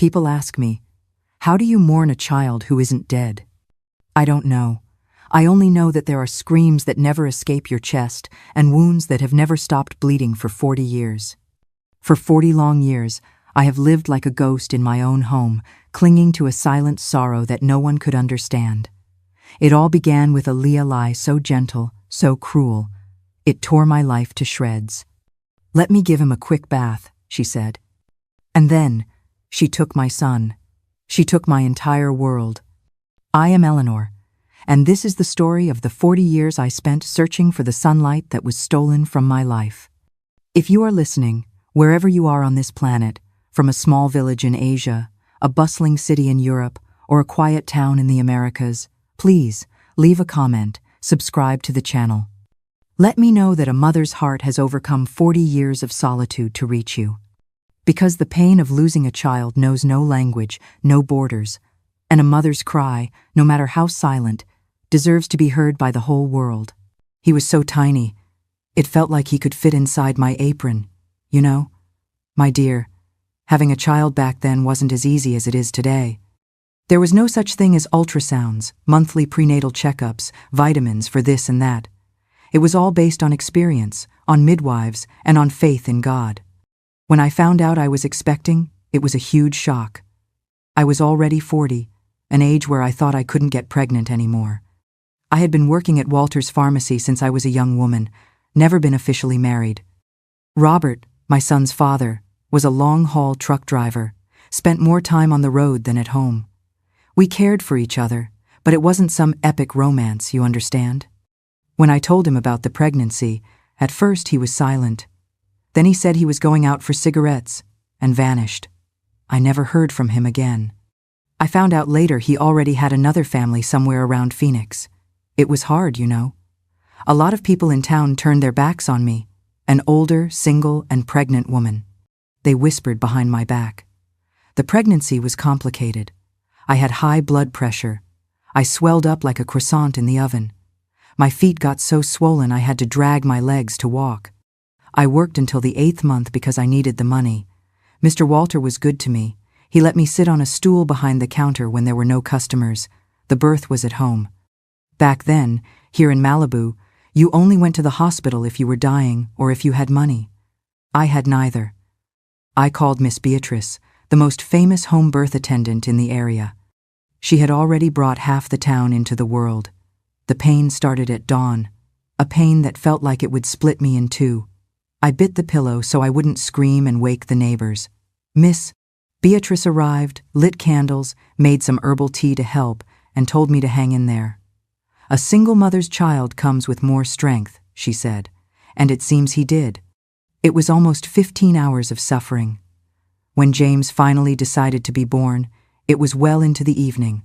People ask me, how do you mourn a child who isn't dead? I don't know. I only know that there are screams that never escape your chest and wounds that have never stopped bleeding for 40 years. For 40 long years, I have lived like a ghost in my own home, clinging to a silent sorrow that no one could understand. It all began with a Leah lie so gentle, so cruel. It tore my life to shreds. "Let me give him a quick bath," she said. And then, she took my son. She took my entire world. I am Eleanor, and this is the story of the 40 years I spent searching for the sunlight that was stolen from my life. If you are listening, wherever you are on this planet, from a small village in Asia, a bustling city in Europe, or a quiet town in the Americas, please leave a comment, subscribe to the channel. Let me know that a mother's heart has overcome 40 years of solitude to reach you. Because the pain of losing a child knows no language, no borders, and a mother's cry, no matter how silent, deserves to be heard by the whole world. He was so tiny, it felt like he could fit inside my apron, you know? My dear, having a child back then wasn't as easy as it is today. There was no such thing as ultrasounds, monthly prenatal checkups, vitamins for this and that. It was all based on experience, on midwives, and on faith in God. When I found out I was expecting, it was a huge shock. I was already 40, an age where I thought I couldn't get pregnant anymore. I had been working at Walter's Pharmacy since I was a young woman, never been officially married. Robert, my son's father, was a long-haul truck driver, spent more time on the road than at home. We cared for each other, but it wasn't some epic romance, you understand? When I told him about the pregnancy, at first he was silent. Then he said he was going out for cigarettes, and vanished. I never heard from him again. I found out later he already had another family somewhere around Phoenix. It was hard, you know. A lot of people in town turned their backs on me, an older, single, and pregnant woman. They whispered behind my back. The pregnancy was complicated. I had high blood pressure. I swelled up like a croissant in the oven. My feet got so swollen I had to drag my legs to walk. I worked until the 8th month because I needed the money. Mr. Walter was good to me. He let me sit on a stool behind the counter when there were no customers. The birth was at home. Back then, here in Malibu, you only went to the hospital if you were dying or if you had money. I had neither. I called Miss Beatrice, the most famous home birth attendant in the area. She had already brought half the town into the world. The pain started at dawn, a pain that felt like it would split me in two. I bit the pillow so I wouldn't scream and wake the neighbors. Miss Beatrice arrived, lit candles, made some herbal tea to help, and told me to hang in there. "A single mother's child comes with more strength," she said, and it seems he did. It was almost 15 hours of suffering. When James finally decided to be born, it was well into the evening.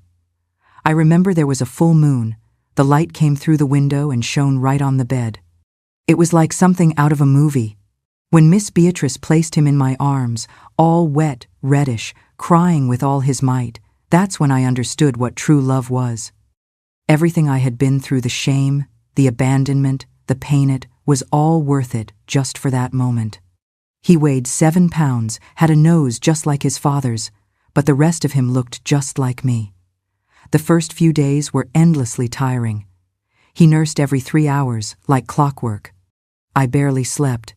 I remember there was a full moon. The light came through the window and shone right on the bed. It was like something out of a movie. When Miss Beatrice placed him in my arms, all wet, reddish, crying with all his might, that's when I understood what true love was. Everything I had been through, the shame, the abandonment, the pain, it was all worth it just for that moment. He weighed 7 pounds, had a nose just like his father's, but the rest of him looked just like me. The first few days were endlessly tiring. He nursed every 3 hours, like clockwork. I barely slept.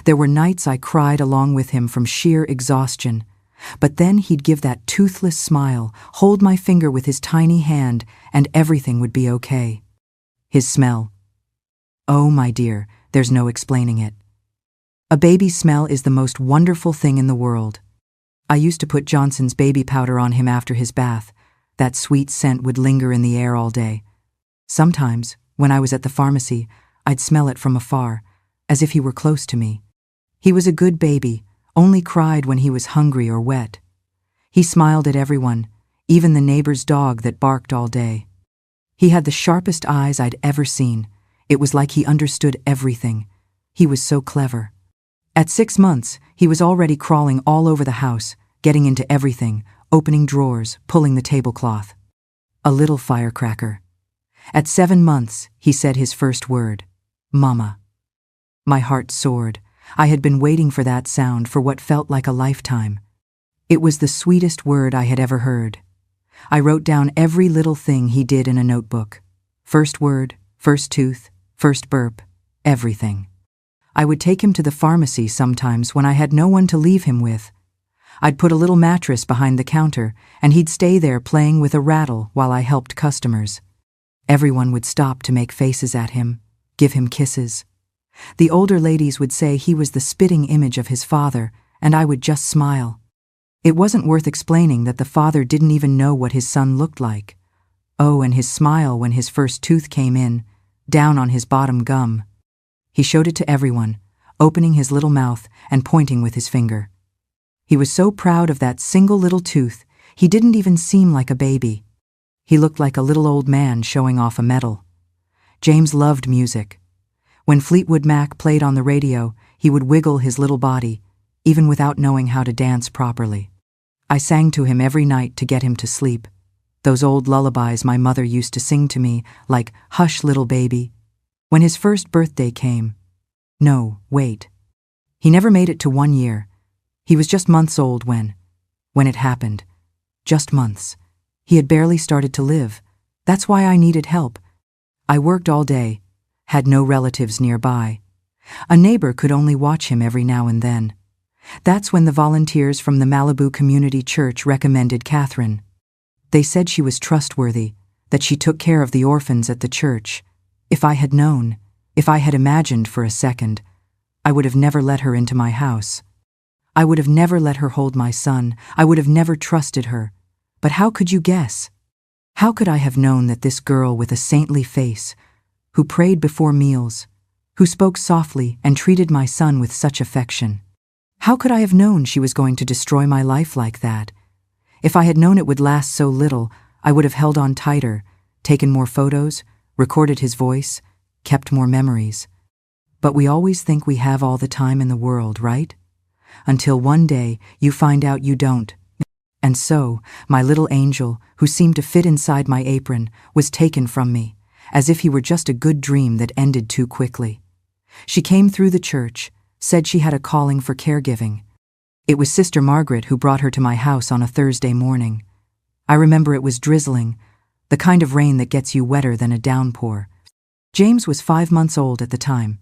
There were nights I cried along with him from sheer exhaustion. But then he'd give that toothless smile, hold my finger with his tiny hand, and everything would be okay. His smell. Oh, my dear, there's no explaining it. A baby's smell is the most wonderful thing in the world. I used to put Johnson's baby powder on him after his bath. That sweet scent would linger in the air all day. Sometimes, when I was at the pharmacy, I'd smell it from afar, as if he were close to me. He was a good baby, only cried when he was hungry or wet. He smiled at everyone, even the neighbor's dog that barked all day. He had the sharpest eyes I'd ever seen. It was like he understood everything. He was so clever. At 6 months, he was already crawling all over the house, getting into everything, opening drawers, pulling the tablecloth. A little firecracker. At 7 months, he said his first word, "Mama." My heart soared. I had been waiting for that sound for what felt like a lifetime. It was the sweetest word I had ever heard. I wrote down every little thing he did in a notebook. First word, first tooth, first burp, everything. I would take him to the pharmacy sometimes when I had no one to leave him with. I'd put a little mattress behind the counter, and he'd stay there playing with a rattle while I helped customers. Everyone would stop to make faces at him, give him kisses. The older ladies would say he was the spitting image of his father, and I would just smile. It wasn't worth explaining that the father didn't even know what his son looked like. Oh, and his smile when his first tooth came in, down on his bottom gum. He showed it to everyone, opening his little mouth and pointing with his finger. He was so proud of that single little tooth, he didn't even seem like a baby. He looked like a little old man showing off a medal. James loved music. When Fleetwood Mac played on the radio, he would wiggle his little body, even without knowing how to dance properly. I sang to him every night to get him to sleep. Those old lullabies my mother used to sing to me, like "Hush, Little Baby." When his first birthday came. No, wait. He never made it to 1 year. He was just months old when it happened. Just months. He had barely started to live. That's why I needed help. I worked all day, had no relatives nearby. A neighbor could only watch him every now and then. That's when the volunteers from the Malibu Community Church recommended Catherine. They said she was trustworthy, that she took care of the orphans at the church. If I had known, if I had imagined for a second, I would have never let her into my house. I would have never let her hold my son. I would have never trusted her. But how could you guess? How could I have known that this girl with a saintly face, who prayed before meals, who spoke softly and treated my son with such affection, how could I have known she was going to destroy my life like that? If I had known it would last so little, I would have held on tighter, taken more photos, recorded his voice, kept more memories. But we always think we have all the time in the world, right? Until one day you find out you don't. And so, my little angel, who seemed to fit inside my apron, was taken from me, as if he were just a good dream that ended too quickly. She came through the church, said she had a calling for caregiving. It was Sister Margaret who brought her to my house on a Thursday morning. I remember it was drizzling, the kind of rain that gets you wetter than a downpour. James was 5 months old at the time.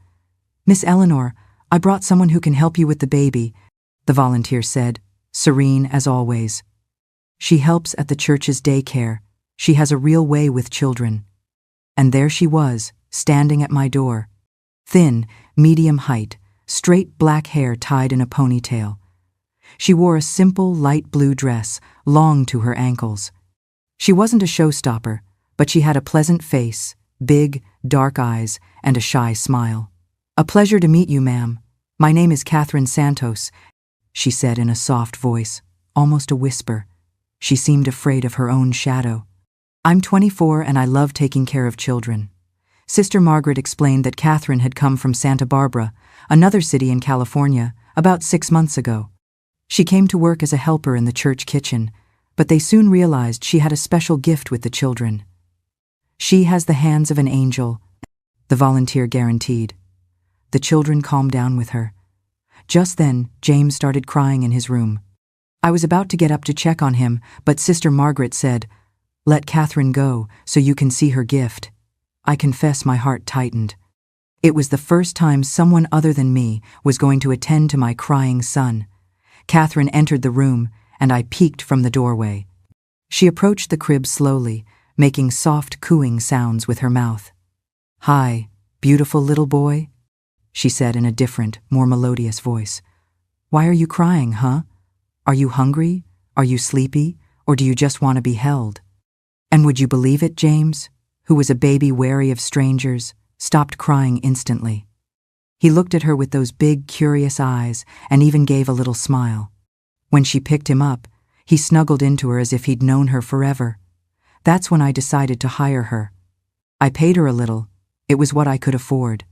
"Miss Eleanor, I brought someone who can help you with the baby," the volunteer said, serene as always. "She helps at the church's daycare. She has a real way with children." And there she was, standing at my door. Thin, medium height, straight black hair tied in a ponytail. She wore a simple light blue dress, long to her ankles. She wasn't a showstopper, but she had a pleasant face, big, dark eyes, and a shy smile. "A pleasure to meet you, ma'am. My name is Catherine Santos," she said in a soft voice, almost a whisper. She seemed afraid of her own shadow. "I'm 24 and I love taking care of children." Sister Margaret explained that Catherine had come from Santa Barbara, another city in California, about 6 months ago. She came to work as a helper in the church kitchen, but they soon realized she had a special gift with the children. "She has the hands of an angel," the volunteer guaranteed. The children calmed down with her. Just then, James started crying in his room. I was about to get up to check on him, but Sister Margaret said, "Let Catherine go so you can see her gift." I confess my heart tightened. It was the first time someone other than me was going to attend to my crying son. Catherine entered the room, and I peeked from the doorway. She approached the crib slowly, making soft cooing sounds with her mouth. "Hi, beautiful little boy," she said in a different, more melodious voice. "Why are you crying, huh? Are you hungry? Are you sleepy? Or do you just want to be held?" And would you believe it, James, who was a baby wary of strangers, stopped crying instantly. He looked at her with those big, curious eyes and even gave a little smile. When she picked him up, he snuggled into her as if he'd known her forever. That's when I decided to hire her. I paid her a little. It was what I could afford.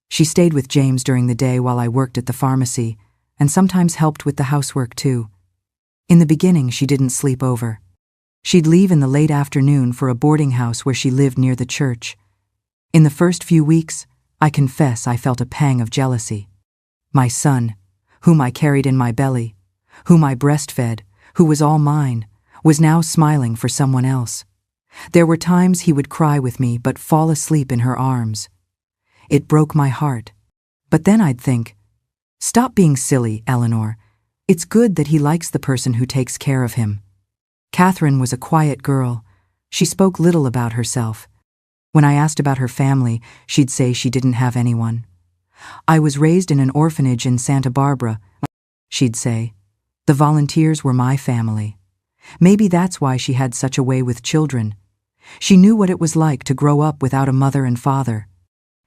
She stayed with James during the day while I worked at the pharmacy, and sometimes helped with the housework too. In the beginning, she didn't sleep over. She'd leave in the late afternoon for a boarding house where she lived near the church. In the first few weeks, I confess I felt a pang of jealousy. My son, whom I carried in my belly, whom I breastfed, who was all mine, was now smiling for someone else. There were times he would cry with me but fall asleep in her arms. It broke my heart. But then I'd think, stop being silly, Eleanor. It's good that he likes the person who takes care of him. Catherine was a quiet girl. She spoke little about herself. When I asked about her family, she'd say she didn't have anyone. I was raised in an orphanage in Santa Barbara, she'd say. The volunteers were my family. Maybe that's why she had such a way with children. She knew what it was like to grow up without a mother and father.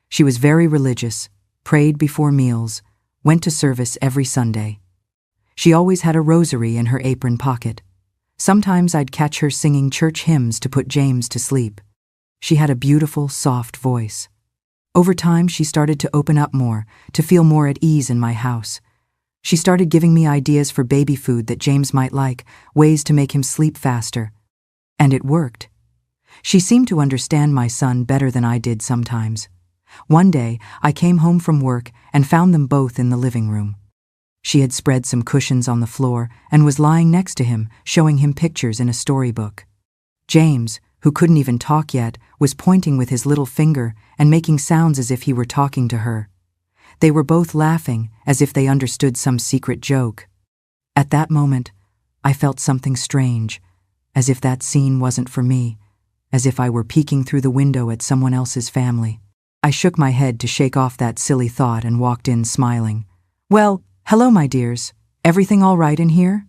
She was very religious, prayed before meals, went to service every Sunday. She always had a rosary in her apron pocket. Sometimes I'd catch her singing church hymns to put James to sleep. She had a beautiful, soft voice. Over time, she started to open up more, to feel more at ease in my house. She started giving me ideas for baby food that James might like, ways to make him sleep faster. And it worked. She seemed to understand my son better than I did sometimes. One day, I came home from work and found them both in the living room. She had spread some cushions on the floor and was lying next to him, showing him pictures in a storybook. James, who couldn't even talk yet, was pointing with his little finger and making sounds as if he were talking to her. They were both laughing, as if they understood some secret joke. At that moment, I felt something strange, as if that scene wasn't for me, as if I were peeking through the window at someone else's family. I shook my head to shake off that silly thought and walked in smiling. "Well, hello, my dears. Everything all right in here?"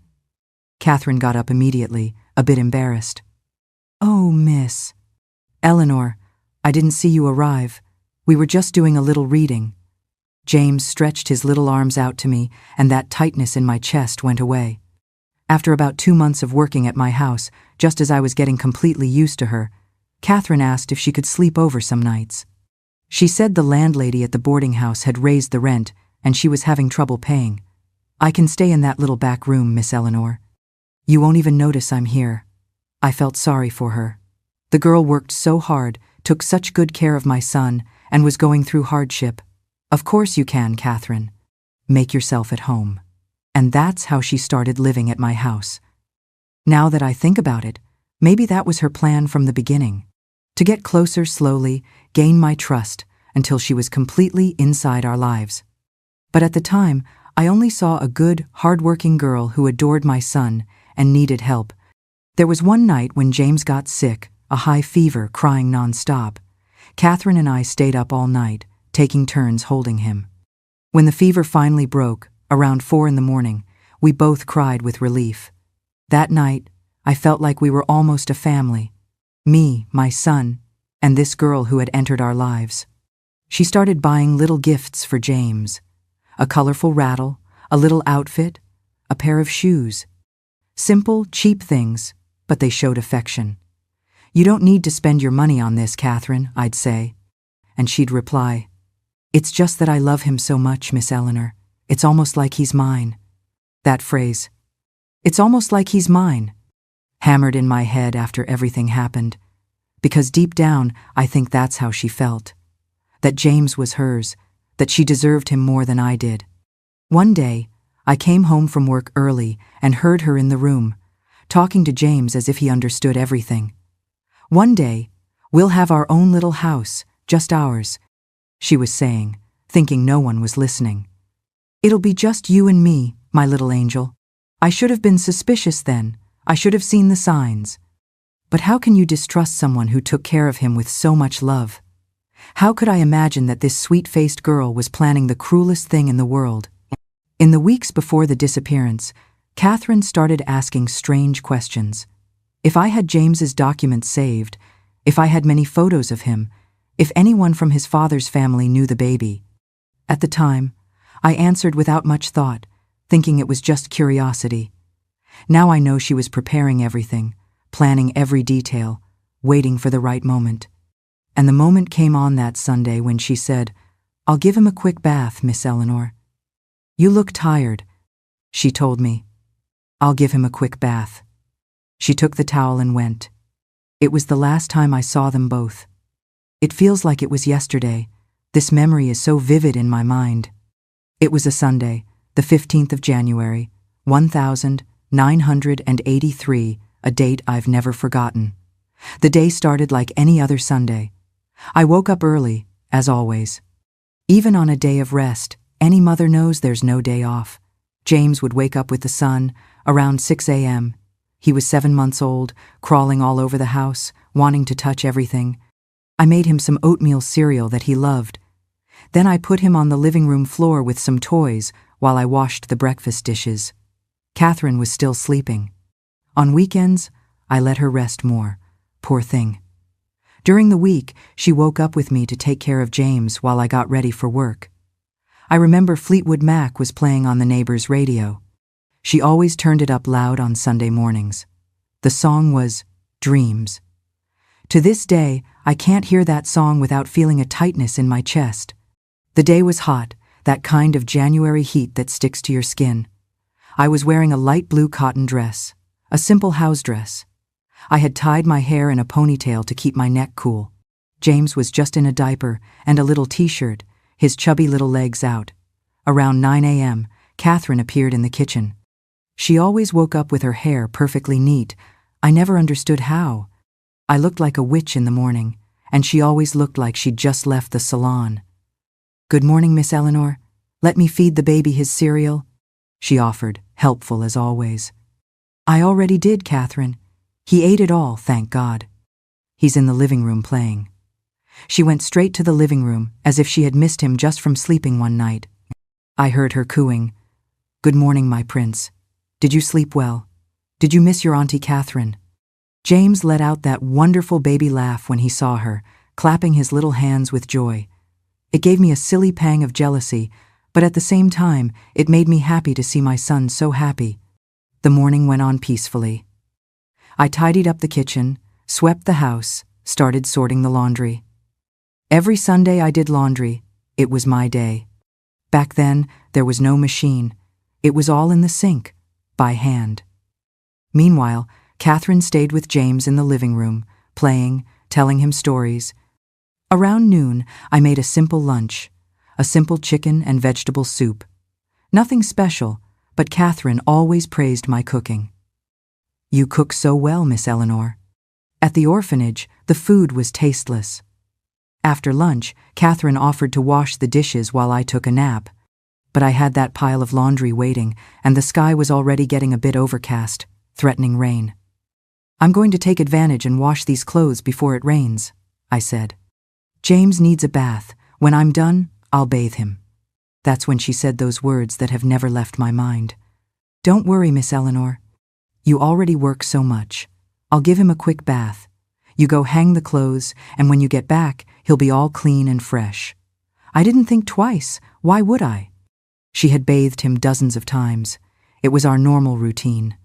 Catherine got up immediately, a bit embarrassed. "Oh, miss. Eleanor, I didn't see you arrive. We were just doing a little reading." James stretched his little arms out to me, and that tightness in my chest went away. After about 2 months of working at my house, just as I was getting completely used to her, Catherine asked if she could sleep over some nights. She said the landlady at the boarding house had raised the rent, and she was having trouble paying. "I can stay in that little back room, Miss Eleanor. You won't even notice I'm here." I felt sorry for her. The girl worked so hard, took such good care of my son, and was going through hardship. "Of course you can, Catherine. Make yourself at home." And that's how she started living at my house. Now that I think about it, maybe that was her plan from the beginning. To get closer slowly, gain my trust, until she was completely inside our lives. But at the time, I only saw a good, hard-working girl who adored my son and needed help. There was one night when James got sick, a high fever, crying non-stop. Catherine and I stayed up all night, taking turns holding him. When the fever finally broke, around 4 in the morning, we both cried with relief. That night, I felt like we were almost a family. Me, my son, and this girl who had entered our lives. She started buying little gifts for James. A colorful rattle, a little outfit, a pair of shoes. Simple, cheap things, but they showed affection. "You don't need to spend your money on this, Catherine," I'd say. And she'd reply, "It's just that I love him so much, Miss Eleanor. It's almost like he's mine." That phrase, "It's almost like he's mine," hammered in my head after everything happened. Because deep down, I think that's how she felt. That James was hers, that she deserved him more than I did. One day, I came home from work early and heard her in the room, talking to James as if he understood everything. "One day, we'll have our own little house, just ours," she was saying, thinking no one was listening. "It'll be just you and me, my little angel." I should have been suspicious then. I should have seen the signs. But how can you distrust someone who took care of him with so much love? How could I imagine that this sweet-faced girl was planning the cruelest thing in the world? In the weeks before the disappearance, Catherine started asking strange questions. If I had James's documents saved, if I had many photos of him, if anyone from his father's family knew the baby. At the time, I answered without much thought, thinking it was just curiosity. Now I know she was preparing everything, planning every detail, waiting for the right moment. And the moment came on that Sunday when she said, "I'll give him a quick bath, Miss Eleanor." "You look tired," she told me. "I'll give him a quick bath." She took the towel and went. It was the last time I saw them both. It feels like it was yesterday. This memory is so vivid in my mind. It was a Sunday, the 15th of January, 1983, a date I've never forgotten. The day started like any other Sunday. I woke up early, as always. Even on a day of rest, any mother knows there's no day off. James would wake up with the sun, around 6 a.m. He was 7 months old, crawling all over the house, wanting to touch everything. I made him some oatmeal cereal that he loved. Then I put him on the living room floor with some toys while I washed the breakfast dishes. Catherine was still sleeping. On weekends, I let her rest more. Poor thing. During the week, she woke up with me to take care of James while I got ready for work. I remember Fleetwood Mac was playing on the neighbor's radio. She always turned it up loud on Sunday mornings. The song was Dreams. To this day, I can't hear that song without feeling a tightness in my chest. The day was hot, that kind of January heat that sticks to your skin. I was wearing a light blue cotton dress, a simple house dress. I had tied my hair in a ponytail to keep my neck cool. James was just in a diaper and a little t-shirt, his chubby little legs out. Around 9 a.m., Catherine appeared in the kitchen. She always woke up with her hair perfectly neat. I never understood how. I looked like a witch in the morning, and she always looked like she'd just left the salon. "Good morning, Miss Eleanor. Let me feed the baby his cereal," she offered, helpful as always. "I already did, Catherine. He ate it all, thank God. He's in the living room playing." She went straight to the living room, as if she had missed him just from sleeping one night. I heard her cooing, "Good morning, my prince. Did you sleep well? Did you miss your Auntie Catherine?" James let out that wonderful baby laugh when he saw her, clapping his little hands with joy. It gave me a silly pang of jealousy, but at the same time, it made me happy to see my son so happy. The morning went on peacefully. I tidied up the kitchen, swept the house, started sorting the laundry. Every Sunday I did laundry. It was my day. Back then, there was no machine. It was all in the sink, by hand. Meanwhile, Catherine stayed with James in the living room, playing, telling him stories. Around noon, I made a simple lunch, a simple chicken and vegetable soup. Nothing special, but Catherine always praised my cooking. "You cook so well, Miss Eleanor." At the orphanage, the food was tasteless. After lunch, Catherine offered to wash the dishes while I took a nap. But I had that pile of laundry waiting, and the sky was already getting a bit overcast, threatening rain. "I'm going to take advantage and wash these clothes before it rains," I said. "James needs a bath. When I'm done, I'll bathe him." That's when she said those words that have never left my mind. "Don't worry, Miss Eleanor. You already work so much. I'll give him a quick bath. You go hang the clothes, and when you get back, he'll be all clean and fresh." I didn't think twice. Why would I? She had bathed him dozens of times. It was our normal routine.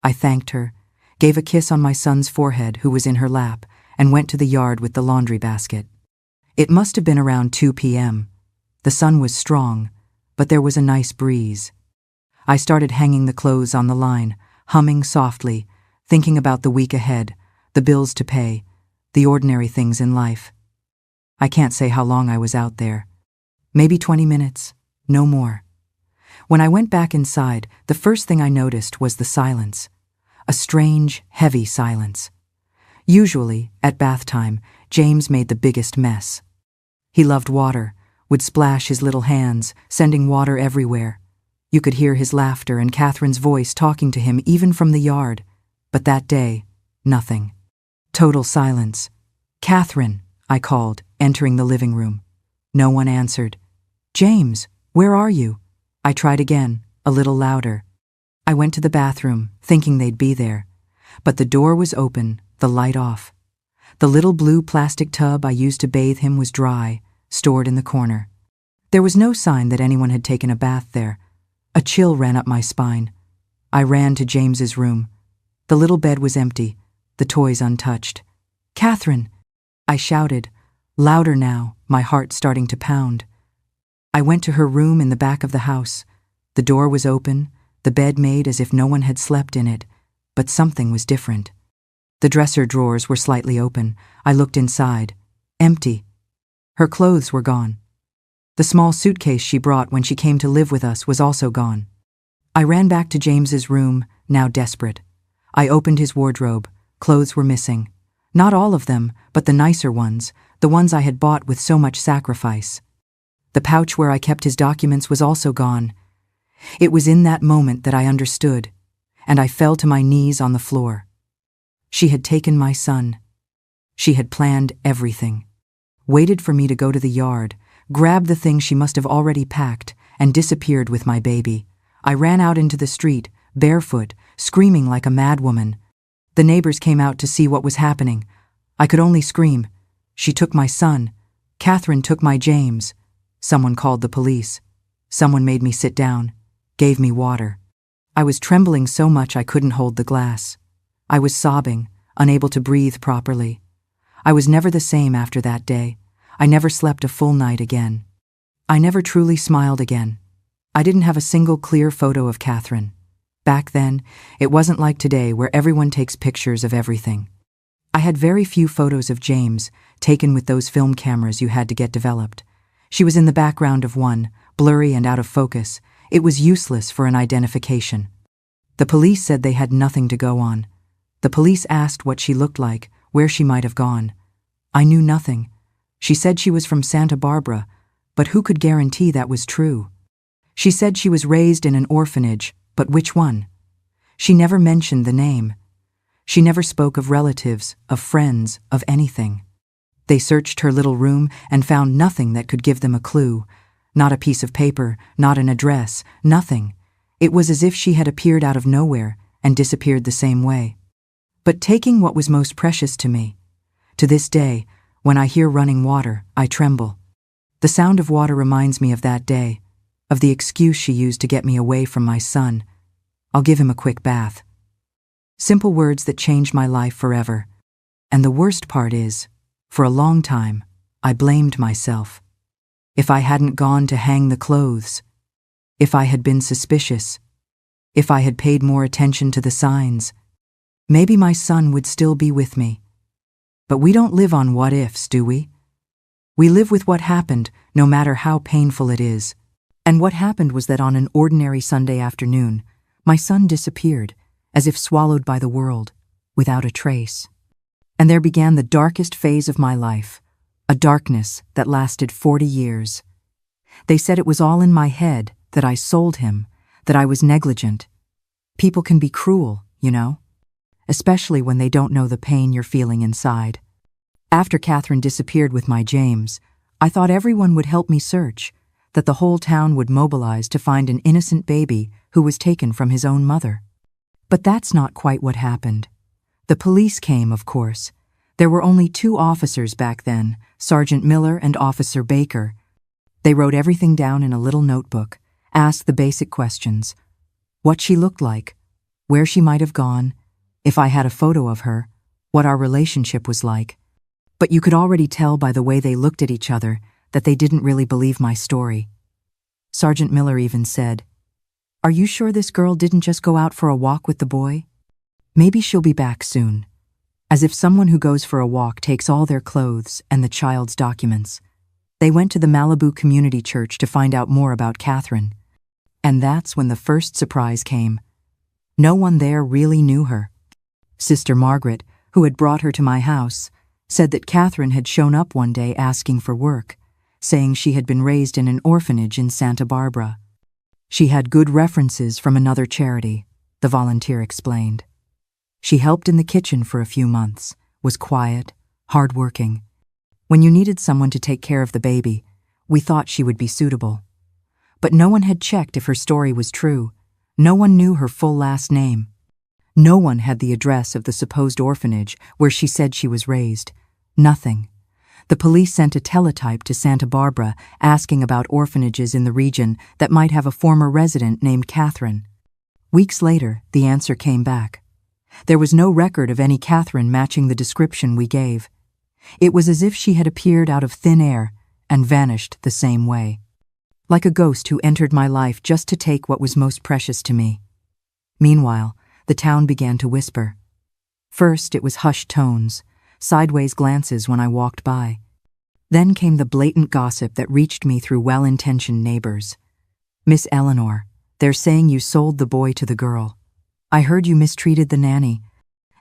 I thanked her, gave a kiss on my son's forehead, who was in her lap, and went to the yard with the laundry basket. It must have been around 2 p.m. The sun was strong, but there was a nice breeze. I started hanging the clothes on the line, humming softly, thinking about the week ahead, the bills to pay, the ordinary things in life. I can't say how long I was out there. Maybe 20 minutes, no more. When I went back inside, the first thing I noticed was the silence. A strange, heavy silence. Usually, at bath time, James made the biggest mess. He loved water, would splash his little hands, sending water everywhere. You could hear his laughter and Catherine's voice talking to him even from the yard. But that day, nothing. Total silence. "Catherine," I called, entering the living room. No one answered. "James, where are you?" I tried again, a little louder. I went to the bathroom, thinking they'd be there. But the door was open, the light off. The little blue plastic tub I used to bathe him was dry, stored in the corner. There was no sign that anyone had taken a bath there. A chill ran up my spine. I ran to James's room. The little bed was empty, the toys untouched. "Catherine!" I shouted, louder now, my heart starting to pound. I went to her room in the back of the house. The door was open, the bed made as if no one had slept in it, but something was different. The dresser drawers were slightly open. I looked inside. Empty. Her clothes were gone. The small suitcase she brought when she came to live with us was also gone. I ran back to James's room, now desperate. I opened his wardrobe. Clothes were missing. Not all of them, but the nicer ones, the ones I had bought with so much sacrifice. The pouch where I kept his documents was also gone. It was in that moment that I understood, and I fell to my knees on the floor. She had taken my son. She had planned everything. Waited for me to go to the yard, grabbed the thing she must have already packed, and disappeared with my baby. I ran out into the street, barefoot, screaming like a madwoman. The neighbors came out to see what was happening. I could only scream. She took my son. Catherine took my James. Someone called the police. Someone made me sit down, gave me water. I was trembling so much I couldn't hold the glass. I was sobbing, unable to breathe properly. I was never the same after that day. I never slept a full night again. I never truly smiled again. I didn't have a single clear photo of Catherine. Back then, it wasn't like today where everyone takes pictures of everything. I had very few photos of James, taken with those film cameras you had to get developed. She was in the background of one, blurry and out of focus. It was useless for an identification. The police said they had nothing to go on. The police asked what she looked like, where she might have gone. I knew nothing. She said she was from Santa Barbara, but who could guarantee that was true? She said she was raised in an orphanage, but which one? She never mentioned the name. She never spoke of relatives, of friends, of anything. They searched her little room and found nothing that could give them a clue. Not a piece of paper, not an address, nothing. It was as if she had appeared out of nowhere and disappeared the same way. But taking what was most precious to me, to this day, when I hear running water, I tremble. The sound of water reminds me of that day, of the excuse she used to get me away from my son. I'll give him a quick bath. Simple words that changed my life forever. And the worst part is, for a long time, I blamed myself. If I hadn't gone to hang the clothes, if I had been suspicious, if I had paid more attention to the signs, maybe my son would still be with me. But we don't live on what ifs, do we? We live with what happened, no matter how painful it is. And what happened was that on an ordinary Sunday afternoon, my son disappeared, as if swallowed by the world, without a trace. And there began the darkest phase of my life, a darkness that lasted 40 years. They said it was all in my head, that I sold him, that I was negligent. People can be cruel, you know, especially when they don't know the pain you're feeling inside. After Catherine disappeared with my James, I thought everyone would help me search, that the whole town would mobilize to find an innocent baby who was taken from his own mother. But that's not quite what happened. The police came, of course. There were only 2 officers back then, Sergeant Miller and Officer Baker. They wrote everything down in a little notebook, asked the basic questions. What she looked like, where she might have gone, if I had a photo of her, what our relationship was like. But you could already tell by the way they looked at each other that they didn't really believe my story. Sergeant Miller even said, "Are you sure this girl didn't just go out for a walk with the boy? Maybe she'll be back soon." As if someone who goes for a walk takes all their clothes and the child's documents. They went to the Malibu Community Church to find out more about Catherine. And that's when the first surprise came. No one there really knew her. Sister Margaret, who had brought her to my house, said that Catherine had shown up one day asking for work, saying she had been raised in an orphanage in Santa Barbara. She had good references from another charity, the volunteer explained. She helped in the kitchen for a few months, was quiet, hardworking. When you needed someone to take care of the baby, we thought she would be suitable. But no one had checked if her story was true. No one knew her full last name. No one had the address of the supposed orphanage where she said she was raised. Nothing. The police sent a teletype to Santa Barbara asking about orphanages in the region that might have a former resident named Catherine. Weeks later, the answer came back. There was no record of any Catherine matching the description we gave. It was as if she had appeared out of thin air and vanished the same way. Like a ghost who entered my life just to take what was most precious to me. Meanwhile, the town began to whisper. First, it was hushed tones, sideways glances when I walked by. Then came the blatant gossip that reached me through well-intentioned neighbors. Miss Eleanor, They're saying you sold the boy to the girl. I heard you mistreated the nanny,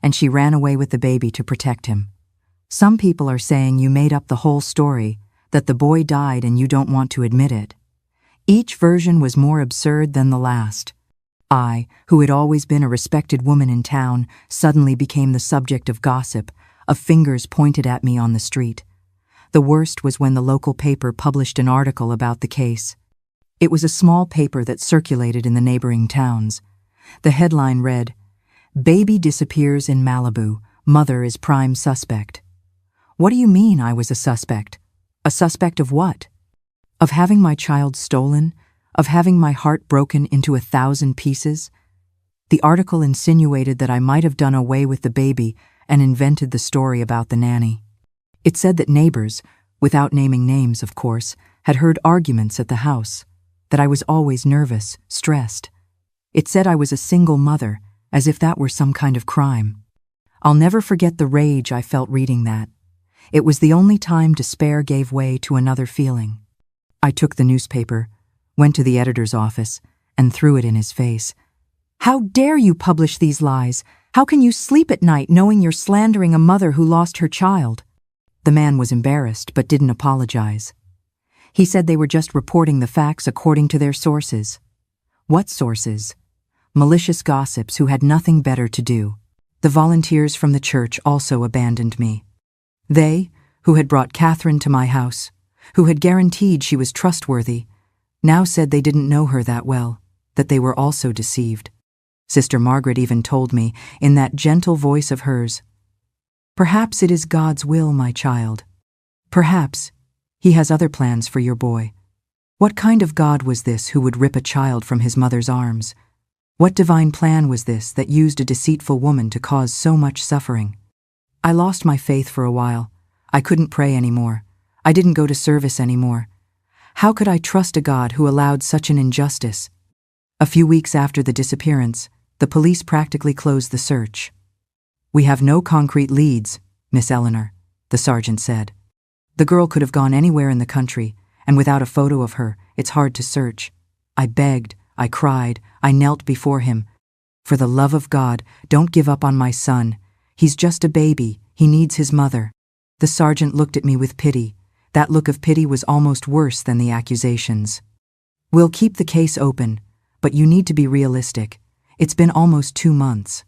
and she ran away with the baby to protect him. Some people are saying you made up the whole story, that the boy died and you don't want to admit it. Each version was more absurd than the last. I, who had always been a respected woman in town, suddenly became the subject of gossip, of fingers pointed at me on the street. The worst was when the local paper published an article about the case. It was a small paper that circulated in the neighboring towns. The headline read, "Baby disappears in Malibu, mother is prime suspect." What do you mean I was a suspect? A suspect of what? Of having my child stolen? Of having my heart broken into 1,000 pieces? The article insinuated that I might have done away with the baby and invented the story about the nanny. It said that neighbors, without naming names of course, had heard arguments at the house, that I was always nervous, stressed. It said I was a single mother, as if that were some kind of crime. I'll never forget the rage I felt reading that. It was the only time despair gave way to another feeling. I took the newspaper, went to the editor's office, and threw it in his face. "How dare you publish these lies? How can you sleep at night knowing you're slandering a mother who lost her child?" The man was embarrassed but didn't apologize. He said they were just reporting the facts according to their sources. What sources? Malicious gossips who had nothing better to do. The volunteers from the church also abandoned me. They, who had brought Catherine to my house, who had guaranteed she was trustworthy, now said they didn't know her that well, that they were also deceived. Sister Margaret even told me, in that gentle voice of hers, "Perhaps it is God's will, my child. Perhaps He has other plans for your boy." What kind of God was this who would rip a child from his mother's arms? What divine plan was this that used a deceitful woman to cause so much suffering? I lost my faith for a while. I couldn't pray anymore. I didn't go to service anymore. How could I trust a God who allowed such an injustice? A few weeks after the disappearance, the police practically closed the search. "We have no concrete leads, Miss Eleanor," the sergeant said. "The girl could have gone anywhere in the country, and without a photo of her, it's hard to search." I begged, I cried, I knelt before him. "For the love of God, don't give up on my son. He's just a baby. He needs his mother." The sergeant looked at me with pity. That look of pity was almost worse than the accusations. "We'll keep the case open, but you need to be realistic. It's been almost 2 months.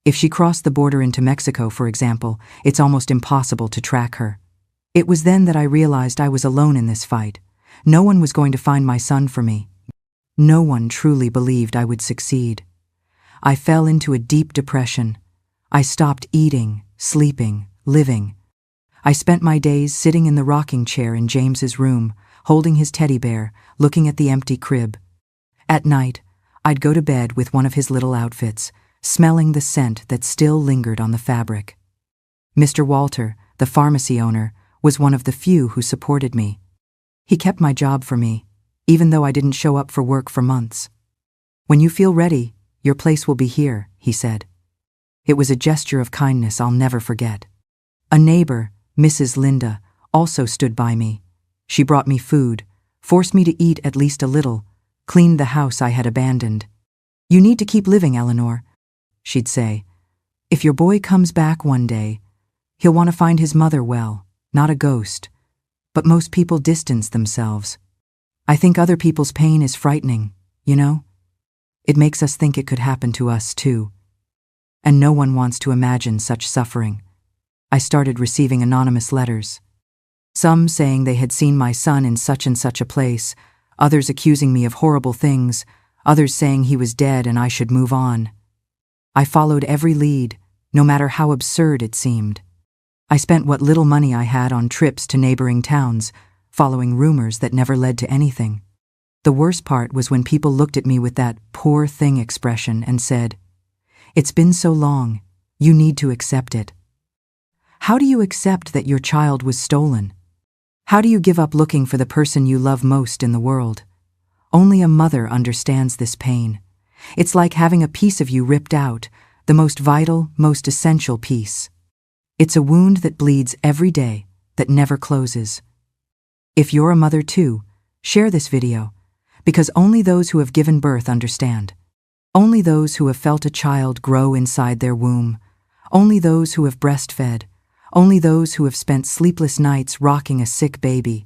If she crossed the border into Mexico, for example, it's almost impossible to track her." It was then that I realized I was alone in this fight. No one was going to find my son for me. No one truly believed I would succeed. I fell into a deep depression. I stopped eating, sleeping, living. I spent my days sitting in the rocking chair in James's room, holding his teddy bear, looking at the empty crib. At night, I'd go to bed with one of his little outfits, smelling the scent that still lingered on the fabric. Mr. Walter, the pharmacy owner, was one of the few who supported me. He kept my job for me, even though I didn't show up for work for months. "When you feel ready, your place will be here," he said. It was a gesture of kindness I'll never forget. A neighbor, Mrs. Linda, also stood by me. She brought me food, forced me to eat at least a little, cleaned the house I had abandoned. "You need to keep living, Eleanor," she'd say. "If your boy comes back one day, he'll want to find his mother well, not a ghost." But most people distance themselves. I think other people's pain is frightening, you know? It makes us think it could happen to us too. And no one wants to imagine such suffering. I started receiving anonymous letters. Some saying they had seen my son in such and such a place, others accusing me of horrible things, others saying he was dead and I should move on. I followed every lead, no matter how absurd it seemed. I spent what little money I had on trips to neighboring towns, following rumors that never led to anything. The worst part was when people looked at me with that poor thing expression and said, "It's been so long, you need to accept it." How do you accept that your child was stolen? How do you give up looking for the person you love most in the world? Only a mother understands this pain. It's like having a piece of you ripped out, the most vital, most essential piece. It's a wound that bleeds every day, that never closes. If you're a mother too, share this video. Because only those who have given birth understand. Only those who have felt a child grow inside their womb. Only those who have breastfed. Only those who have spent sleepless nights rocking a sick baby.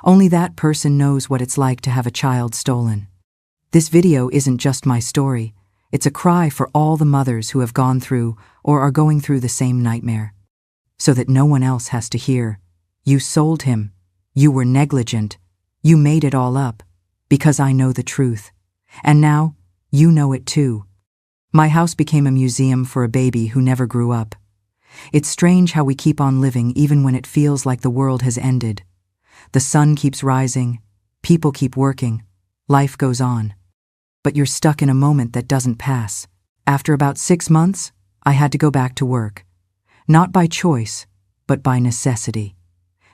Only that person knows what it's like to have a child stolen. This video isn't just my story. It's a cry for all the mothers who have gone through or are going through the same nightmare. So that no one else has to hear. You sold him. You were negligent. You made it all up. Because I know the truth. And now, you know it too. My house became a museum for a baby who never grew up. It's strange how we keep on living even when it feels like the world has ended. The sun keeps rising, people keep working, life goes on. But you're stuck in a moment that doesn't pass. After about 6 months, I had to go back to work. Not by choice, but by necessity.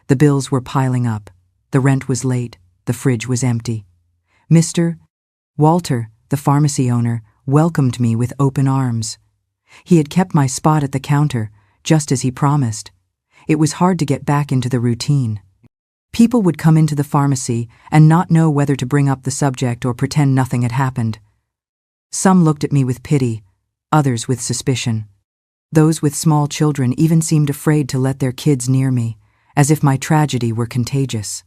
The bills were piling up, the rent was late, the fridge was empty. Mr. Walter, the pharmacy owner, welcomed me with open arms. He had kept my spot at the counter, just as he promised. It was hard to get back into the routine. People would come into the pharmacy and not know whether to bring up the subject or pretend nothing had happened. Some looked at me with pity, others with suspicion. Those with small children even seemed afraid to let their kids near me, as if my tragedy were contagious.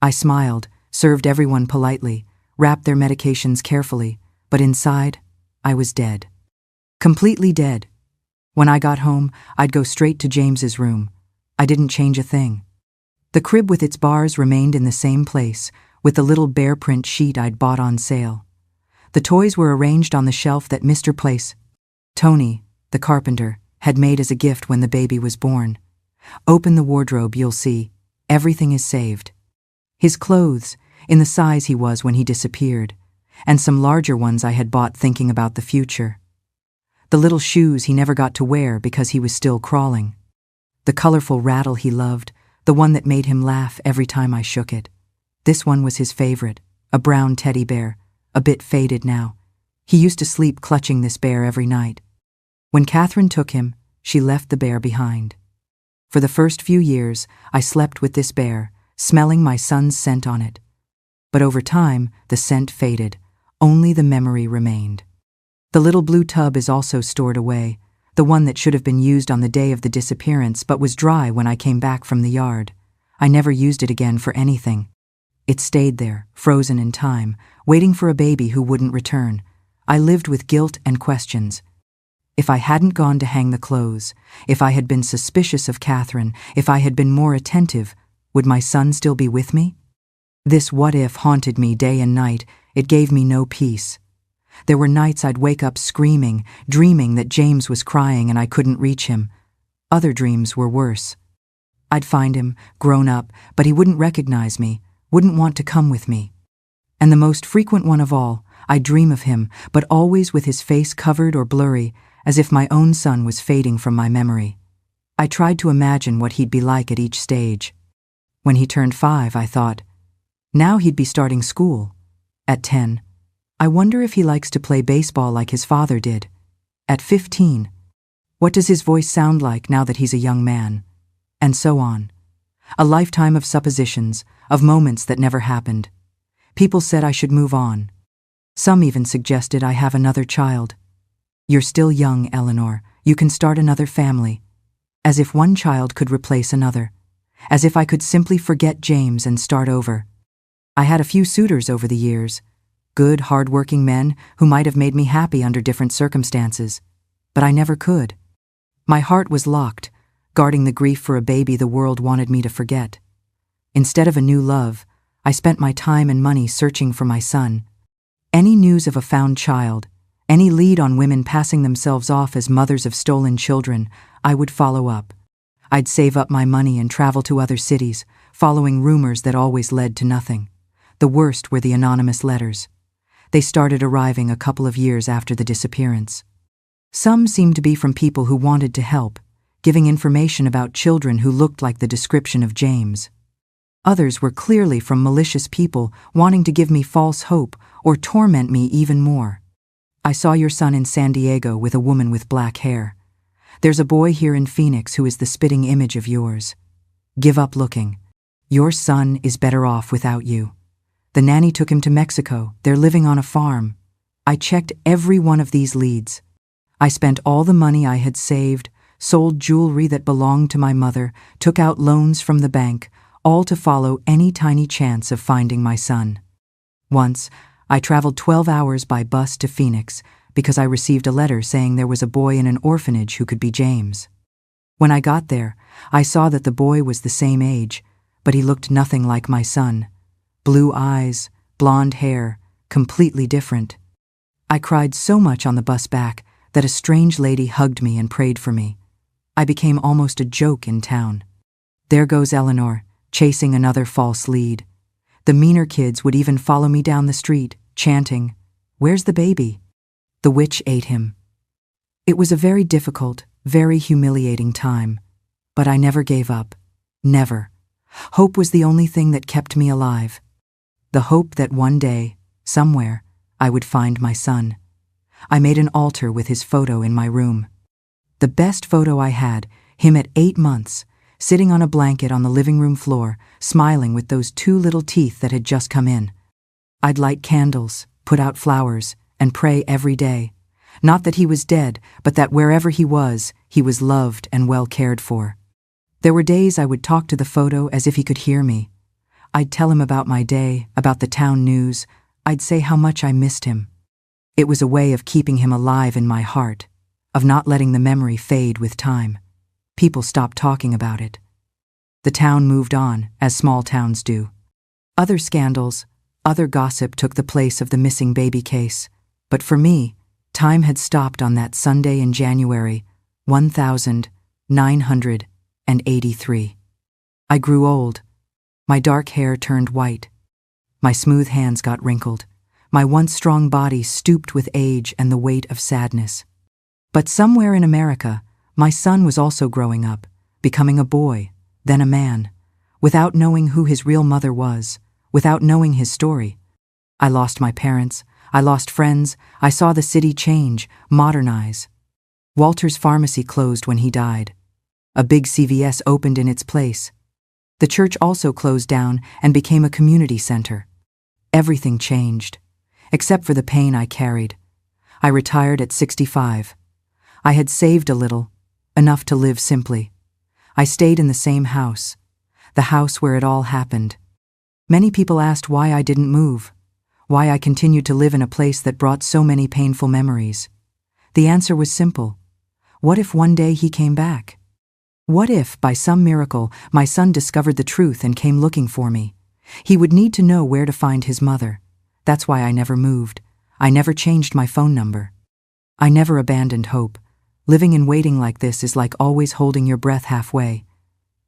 I smiled, served everyone politely, wrapped their medications carefully, but inside, I was dead. Completely dead. When I got home, I'd go straight to James's room. I didn't change a thing. The crib with its bars remained in the same place, with the little bear print sheet I'd bought on sale. The toys were arranged on the shelf that Mr. Tony, the carpenter, had made as a gift when the baby was born. Open the wardrobe, you'll see. Everything is saved. His clothes, in the size he was when he disappeared, and some larger ones I had bought thinking about the future. The little shoes he never got to wear because he was still crawling. The colorful rattle he loved, the one that made him laugh every time I shook it. This one was his favorite, a brown teddy bear, a bit faded now. He used to sleep clutching this bear every night. When Catherine took him, she left the bear behind. For the first few years, I slept with this bear, smelling my son's scent on it. But over time, the scent faded. Only the memory remained. The little blue tub is also stored away, the one that should have been used on the day of the disappearance but was dry when I came back from the yard. I never used it again for anything. It stayed there, frozen in time, waiting for a baby who wouldn't return. I lived with guilt and questions. If I hadn't gone to hang the clothes, if I had been suspicious of Catherine, if I had been more attentive, would my son still be with me? This what-if haunted me day and night. It gave me no peace. There were nights I'd wake up screaming, dreaming that James was crying and I couldn't reach him. Other dreams were worse. I'd find him, grown up, but he wouldn't recognize me, wouldn't want to come with me. And the most frequent one of all, I'd dream of him, but always with his face covered or blurry, as if my own son was fading from my memory. I tried to imagine what he'd be like at each stage. When he turned 5, I thought, now he'd be starting school. At 10, I wonder if he likes to play baseball like his father did. At 15, what does his voice sound like now that he's a young man? And so on. A lifetime of suppositions, of moments that never happened. People said I should move on. Some even suggested I have another child. You're still young, Eleanor. You can start another family. As if one child could replace another. As if I could simply forget James and start over. I had a few suitors over the years. Good, hard-working men who might have made me happy under different circumstances. But I never could. My heart was locked, guarding the grief for a baby the world wanted me to forget. Instead of a new love, I spent my time and money searching for my son. Any news of a found child, any lead on women passing themselves off as mothers of stolen children, I would follow up. I'd save up my money and travel to other cities, following rumors that always led to nothing. The worst were the anonymous letters. They started arriving a couple of years after the disappearance. Some seemed to be from people who wanted to help, giving information about children who looked like the description of James. Others were clearly from malicious people wanting to give me false hope or torment me even more. I saw your son in San Diego with a woman with black hair. There's a boy here in Phoenix who is the spitting image of yours. Give up looking. Your son is better off without you. The nanny took him to Mexico. They're living on a farm. I checked every one of these leads. I spent all the money I had saved, sold jewelry that belonged to my mother, took out loans from the bank, all to follow any tiny chance of finding my son. Once, I traveled 12 hours by bus to Phoenix because I received a letter saying there was a boy in an orphanage who could be James. When I got there, I saw that the boy was the same age, but he looked nothing like my son. Blue eyes, blonde hair, completely different. I cried so much on the bus back that a strange lady hugged me and prayed for me. I became almost a joke in town. There goes Eleanor, chasing another false lead. The meaner kids would even follow me down the street, chanting, "Where's the baby?" The witch ate him. It was a very difficult, very humiliating time, but I never gave up. Never. Hope was the only thing that kept me alive. The hope that one day, somewhere, I would find my son. I made an altar with his photo in my room. The best photo I had, him at 8 months, sitting on a blanket on the living room floor, smiling with those 2 little teeth that had just come in. I'd light candles, put out flowers, and pray every day. Not that he was dead, but that wherever he was loved and well cared for. There were days I would talk to the photo as if he could hear me. I'd tell him about my day, about the town news. I'd say how much I missed him. It was a way of keeping him alive in my heart, of not letting the memory fade with time. People stopped talking about it. The town moved on, as small towns do. Other scandals, other gossip took the place of the missing baby case. But for me, time had stopped on that Sunday in January, 1983. I grew old. My dark hair turned white. My smooth hands got wrinkled. My once strong body stooped with age and the weight of sadness. But somewhere in America, my son was also growing up, becoming a boy, then a man, without knowing who his real mother was, without knowing his story. I lost my parents. I lost friends. I saw the city change, modernize. Walter's pharmacy closed when he died. A big CVS opened in its place. The church also closed down and became a community center. Everything changed, except for the pain I carried. I retired at 65. I had saved a little, enough to live simply. I stayed in the same house, the house where it all happened. Many people asked why I didn't move, why I continued to live in a place that brought so many painful memories. The answer was simple. What if one day he came back? What if, by some miracle, my son discovered the truth and came looking for me? He would need to know where to find his mother. That's why I never moved. I never changed my phone number. I never abandoned hope. Living in waiting like this is like always holding your breath halfway.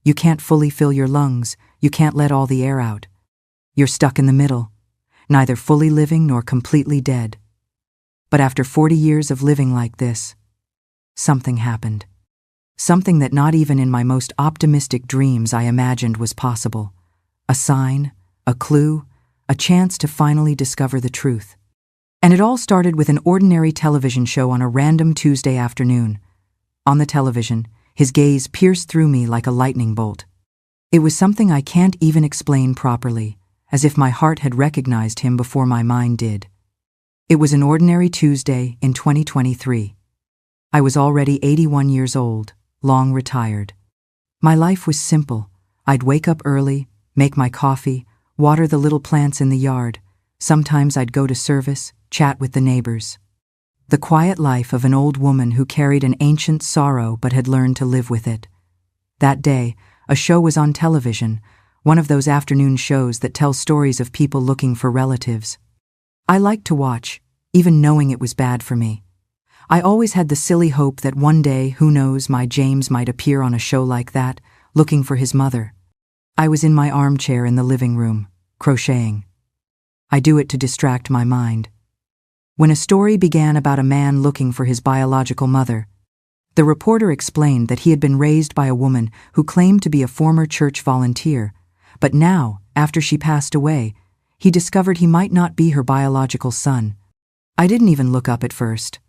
You can't fully fill your lungs. You can't let all the air out. You're stuck in the middle, neither fully living nor completely dead. But after 40 years of living like this, something happened. Something that not even in my most optimistic dreams I imagined was possible. A sign, a clue, a chance to finally discover the truth. And it all started with an ordinary television show on a random Tuesday afternoon. On the television, his gaze pierced through me like a lightning bolt. It was something I can't even explain properly, as if my heart had recognized him before my mind did. It was an ordinary Tuesday in 2023. I was already 81 years old, long retired. My life was simple. I'd wake up early, make my coffee, water the little plants in the yard. Sometimes I'd go to service, chat with the neighbors. The quiet life of an old woman who carried an ancient sorrow but had learned to live with it. That day, a show was on television, one of those afternoon shows that tell stories of people looking for relatives. I liked to watch, even knowing it was bad for me. I always had the silly hope that one day, who knows, my James might appear on a show like that, looking for his mother. I was in my armchair in the living room, crocheting. I do it to distract my mind. When a story began about a man looking for his biological mother, the reporter explained that he had been raised by a woman who claimed to be a former church volunteer, but now, after she passed away, he discovered he might not be her biological son. I didn't even look up at first.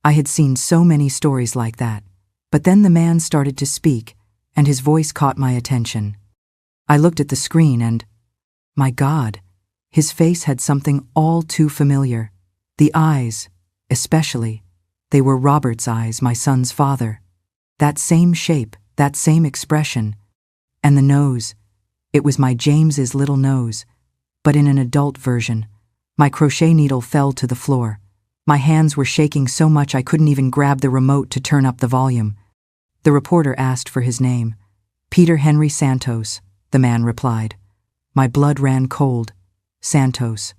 I had seen so many stories like that, but then the man started to speak, and his voice caught my attention. I looked at the screen and, my God, His face had something all too familiar. The eyes, especially. They were Robert's eyes, my son's father. That same shape, that same expression. And the nose. It was my James's little nose, but in an adult version. My crochet needle fell to the floor. My hands were shaking so much I couldn't even grab the remote to turn up the volume. The reporter asked for his name. Peter Henry Santos, the man replied. My blood ran cold. Santos.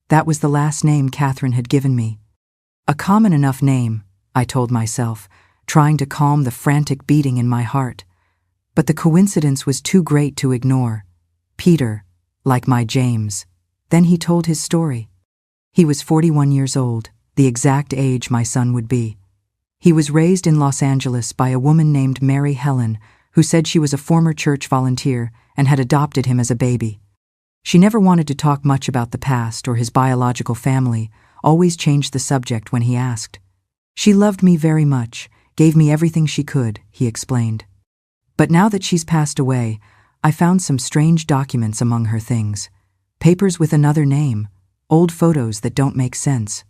That was the last name Catherine had given me. A common enough name, I told myself, trying to calm the frantic beating in my heart. But the coincidence was too great to ignore. Peter, like my James. Then he told his story. He was 41 years old, the exact age my son would be. He was raised in Los Angeles by a woman named Mary Helen, who said she was a former church volunteer and had adopted him as a baby. She never wanted to talk much about the past or his biological family, always changed the subject when he asked. She loved me very much, gave me everything she could, he explained. But now that she's passed away, I found some strange documents among her things. Papers with another name, old photos that don't make sense.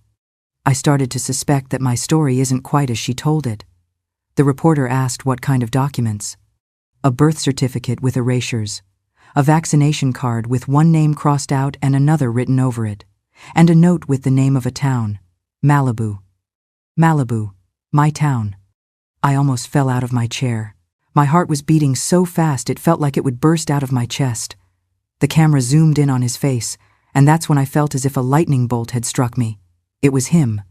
I started to suspect that my story isn't quite as she told it. The reporter asked what kind of documents. A birth certificate with erasures, a vaccination card with one name crossed out and another written over it, and a note with the name of a town, Malibu. Malibu, my town. I almost fell out of my chair. My heart was beating so fast it felt like it would burst out of my chest. The camera zoomed in on his face, and that's when I felt as if a lightning bolt had struck me. It was him,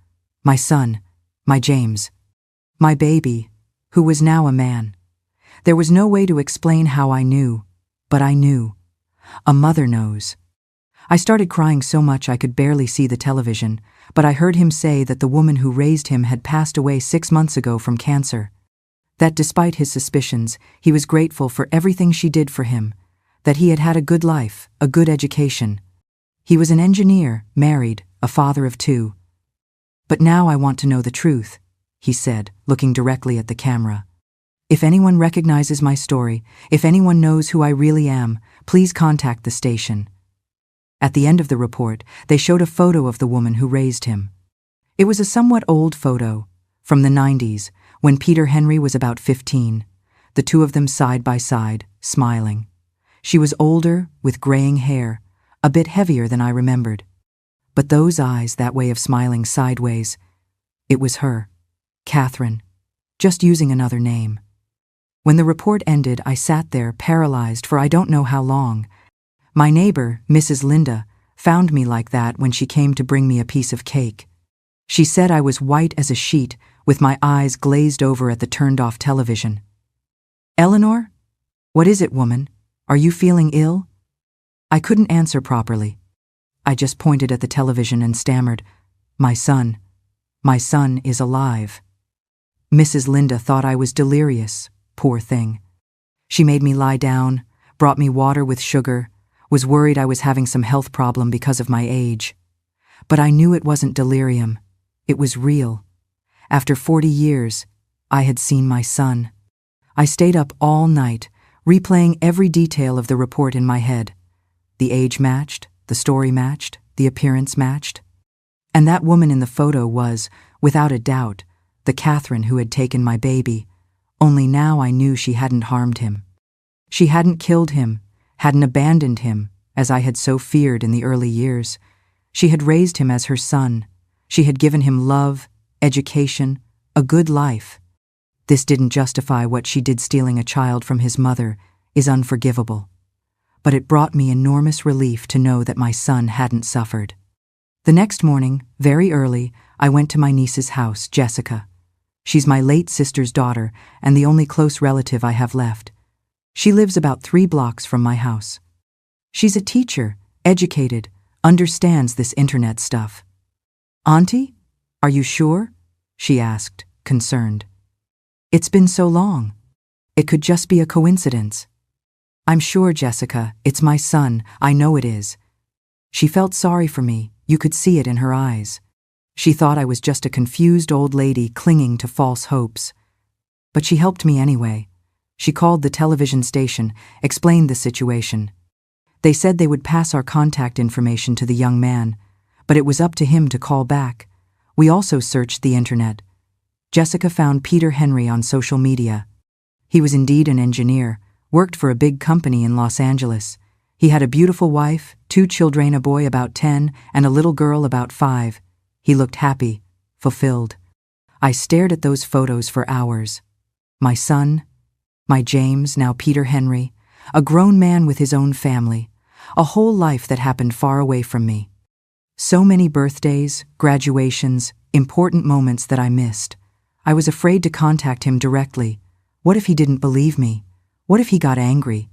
my son, my James, my baby, who was now a man. There was no way to explain how I knew, but I knew. A mother knows. I started crying so much I could barely see the television, but I heard him say that the woman who raised him had passed away 6 months ago from cancer. That despite his suspicions, he was grateful for everything she did for him, that he had had a good life, a good education. He was an engineer, married, a father of 2. But now I want to know the truth, he said, looking directly at the camera. If anyone recognizes my story, if anyone knows who I really am, please contact the station. At the end of the report, they showed a photo of the woman who raised him. It was a somewhat old photo, from the 90s, when Peter Henry was about 15, the two of them side by side, smiling. She was older, with graying hair, a bit heavier than I remembered. But those eyes, that way of smiling sideways, it was her, Catherine, just using another name. When the report ended, I sat there, paralyzed for I don't know how long. My neighbor, Mrs. Linda, found me like that when she came to bring me a piece of cake. She said I was white as a sheet, with my eyes glazed over at the turned-off television. Eleanor? What is it, woman? Are you feeling ill? I couldn't answer properly. I just pointed at the television and stammered, My son is alive. Mrs. Linda thought I was delirious, poor thing. She made me lie down, brought me water with sugar, was worried I was having some health problem because of my age. But I knew it wasn't delirium. It was real. After 40 years, I had seen my son. I stayed up all night, replaying every detail of the report in my head. The age matched, the story matched, the appearance matched. And that woman in the photo was, without a doubt, the Catherine who had taken my baby, only now I knew she hadn't harmed him. She hadn't killed him, hadn't abandoned him, as I had so feared in the early years. She had raised him as her son. She had given him love, education, a good life. This didn't justify what she did. Stealing a child from his mother is unforgivable. But it brought me enormous relief to know that my son hadn't suffered. The next morning, very early, I went to my niece's house, Jessica. She's my late sister's daughter and the only close relative I have left. She lives about 3 blocks from my house. She's a teacher, educated, understands this internet stuff. Auntie, are you sure? She asked, concerned. It's been so long. It could just be a coincidence. I'm sure, Jessica, it's my son, I know it is. She felt sorry for me, you could see it in her eyes. She thought I was just a confused old lady clinging to false hopes. But she helped me anyway. She called the television station, explained the situation. They said they would pass our contact information to the young man, but it was up to him to call back. We also searched the internet. Jessica found Peter Henry on social media. He was indeed an engineer, worked for a big company in Los Angeles. He had a beautiful wife, 2 children, a boy about 10 and a little girl about 5. He looked happy, fulfilled. I stared at those photos for hours. My son, my James, now Peter Henry, a grown man with his own family, a whole life that happened far away from me. So many birthdays, graduations, important moments that I missed. I was afraid to contact him directly. What if he didn't believe me? What if he got angry?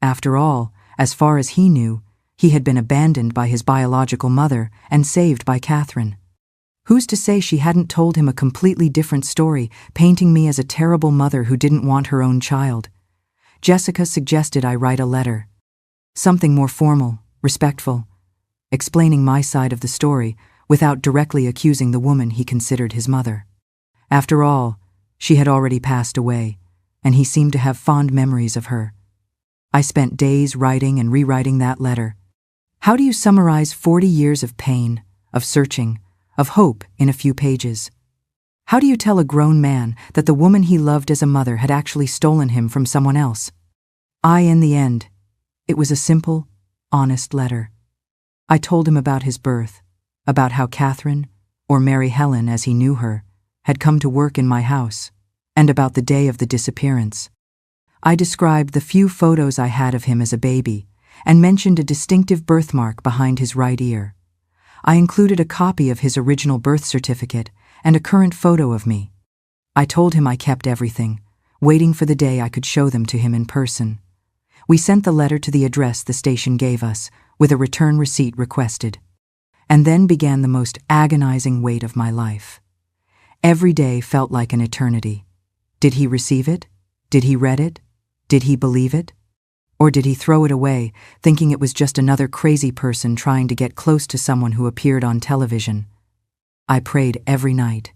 After all, as far as he knew, he had been abandoned by his biological mother and saved by Catherine. Who's to say she hadn't told him a completely different story, painting me as a terrible mother who didn't want her own child? Jessica suggested I write a letter. Something more formal, respectful, explaining my side of the story without directly accusing the woman he considered his mother. After all, she had already passed away, and he seemed to have fond memories of her. I spent days writing and rewriting that letter. How do you summarize 40 years of pain, of searching, of hope in a few pages? How do you tell a grown man that the woman he loved as a mother had actually stolen him from someone else? In the end, it was a simple, honest letter. I told him about his birth, about how Catherine, or Mary Helen as he knew her, had come to work in my house, and about the day of the disappearance. I described the few photos I had of him as a baby, and mentioned a distinctive birthmark behind his right ear. I included a copy of his original birth certificate and a current photo of me. I told him I kept everything, waiting for the day I could show them to him in person. We sent the letter to the address the station gave us, with a return receipt requested. And then began the most agonizing wait of my life. Every day felt like an eternity. Did he receive it? Did he read it? Did he believe it? Or did he throw it away, thinking it was just another crazy person trying to get close to someone who appeared on television? I prayed every night.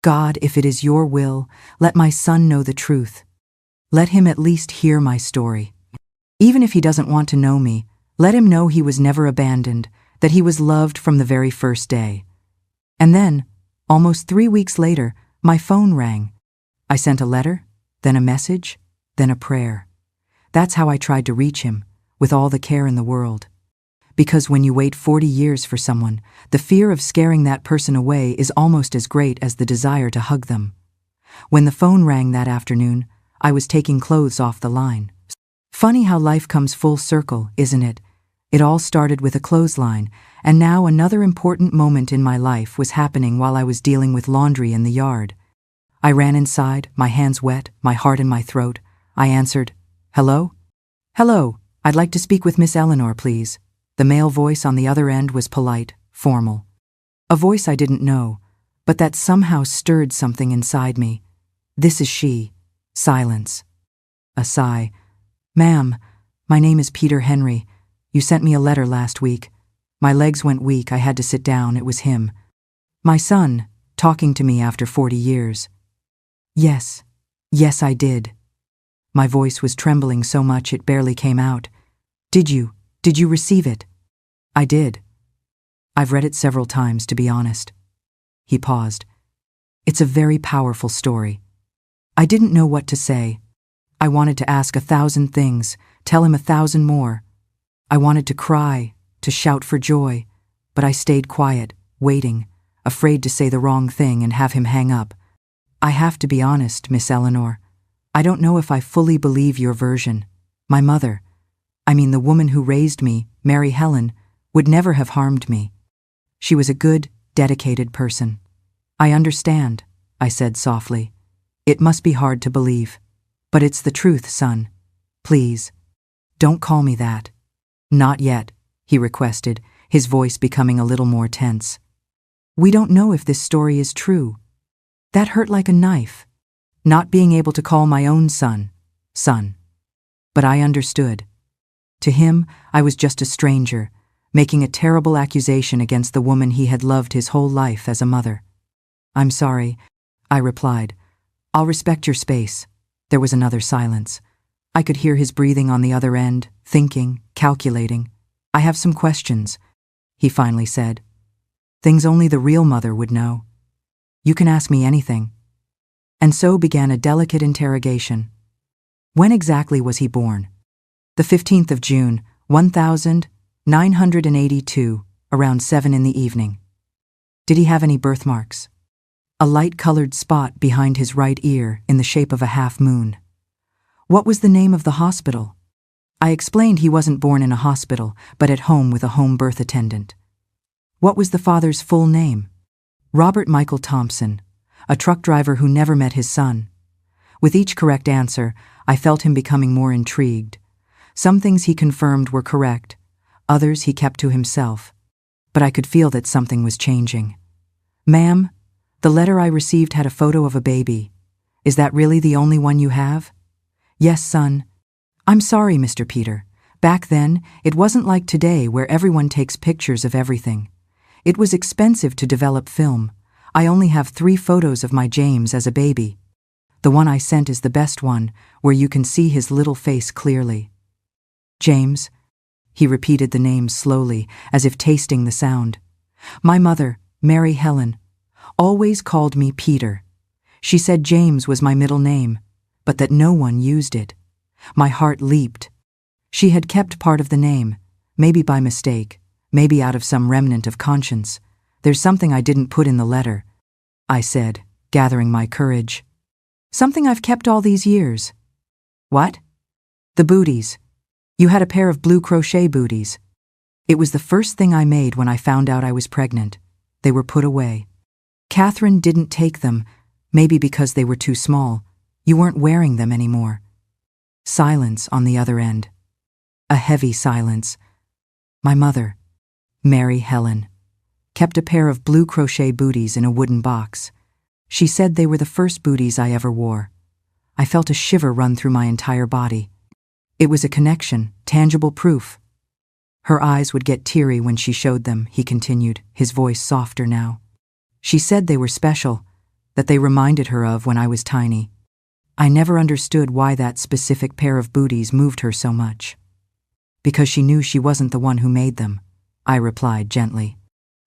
God, if it is your will, let my son know the truth. Let him at least hear my story. Even if he doesn't want to know me, let him know he was never abandoned, that he was loved from the very first day. And then, almost 3 weeks later, my phone rang. I sent a letter, then a message, then a prayer. That's how I tried to reach him, with all the care in the world. Because when you wait 40 years for someone, the fear of scaring that person away is almost as great as the desire to hug them. When the phone rang that afternoon, I was taking clothes off the line. Funny how life comes full circle, isn't it? It all started with a clothesline, and now another important moment in my life was happening while I was dealing with laundry in the yard. I ran inside, my hands wet, my heart in my throat. I answered, "Hello? Hello, I'd like to speak with Miss Eleanor, please." The male voice on the other end was polite, formal. A voice I didn't know, but that somehow stirred something inside me. "This is she." Silence. A sigh. "Ma'am, my name is Peter Henry. You sent me a letter last week. My legs went weak, I had to sit down, it was him. My son, talking to me after 40 years. Yes, I did." My voice was trembling so much it barely came out. Did you receive it?" "I did. I've read it several times, to be honest." He paused. "It's a very powerful story." I didn't know what to say. I wanted to ask 1,000 things, tell him 1,000 more. I wanted to cry, to shout for joy, but I stayed quiet, waiting, afraid to say the wrong thing and have him hang up. "I have to be honest, Miss Eleanor. I don't know if I fully believe your version. My mother, the woman who raised me, Mary Helen, would never have harmed me. She was a good, dedicated person." "I understand," I said softly. "It must be hard to believe. But it's the truth, son. Please, don't call me that." "Not yet," he requested, his voice becoming a little more tense. "We don't know if this story is true." That hurt like a knife. Not being able to call my own son. But I understood. To him, I was just a stranger, making a terrible accusation against the woman he had loved his whole life as a mother. "I'm sorry," I replied. "I'll respect your space." There was another silence. I could hear his breathing on the other end, thinking, calculating. "I have some questions," he finally said. "Things only the real mother would know. You can ask me anything." And so began a delicate interrogation. When exactly was he born? The 15th of June, 1982, around 7 in the evening. Did he have any birthmarks? A light-colored spot behind his right ear in the shape of a half moon. What was the name of the hospital? I explained he wasn't born in a hospital, but at home with a home birth attendant. What was the father's full name? Robert Michael Thompson, a truck driver who never met his son. With each correct answer, I felt him becoming more intrigued. Some things he confirmed were correct, others he kept to himself. But I could feel that something was changing. "Ma'am, the letter I received had a photo of a baby. Is that really the only one you have?" "Yes, son." "I'm sorry, Mr. Peter. Back then, it wasn't like today where everyone takes pictures of everything. It was expensive to develop film. I only have 3 photos of my James as a baby. The one I sent is the best one, where you can see his little face clearly." "James?" He repeated the name slowly, as if tasting the sound. "My mother, Mary Helen, always called me Peter. She said James was my middle name, but that no one used it. My heart leaped. She had kept part of the name, maybe by mistake, maybe out of some remnant of conscience. "There's something I didn't put in the letter," I said, gathering my courage. "Something I've kept all these years." "What?" "The booties. You had a pair of blue crochet booties. It was the first thing I made when I found out I was pregnant. They were put away. Catherine didn't take them, maybe because they were too small. You weren't wearing them anymore." Silence on the other end. A heavy silence. My mother, Mary Helen, kept a pair of blue crochet booties in a wooden box. She said they were the first booties I ever wore. I felt a shiver run through my entire body. It was a connection, tangible proof. Her eyes would get teary when she showed them, he continued, his voice softer now. She said they were special, that they reminded her of when I was tiny. I never understood why that specific pair of booties moved her so much. "Because she knew she wasn't the one who made them," I replied gently.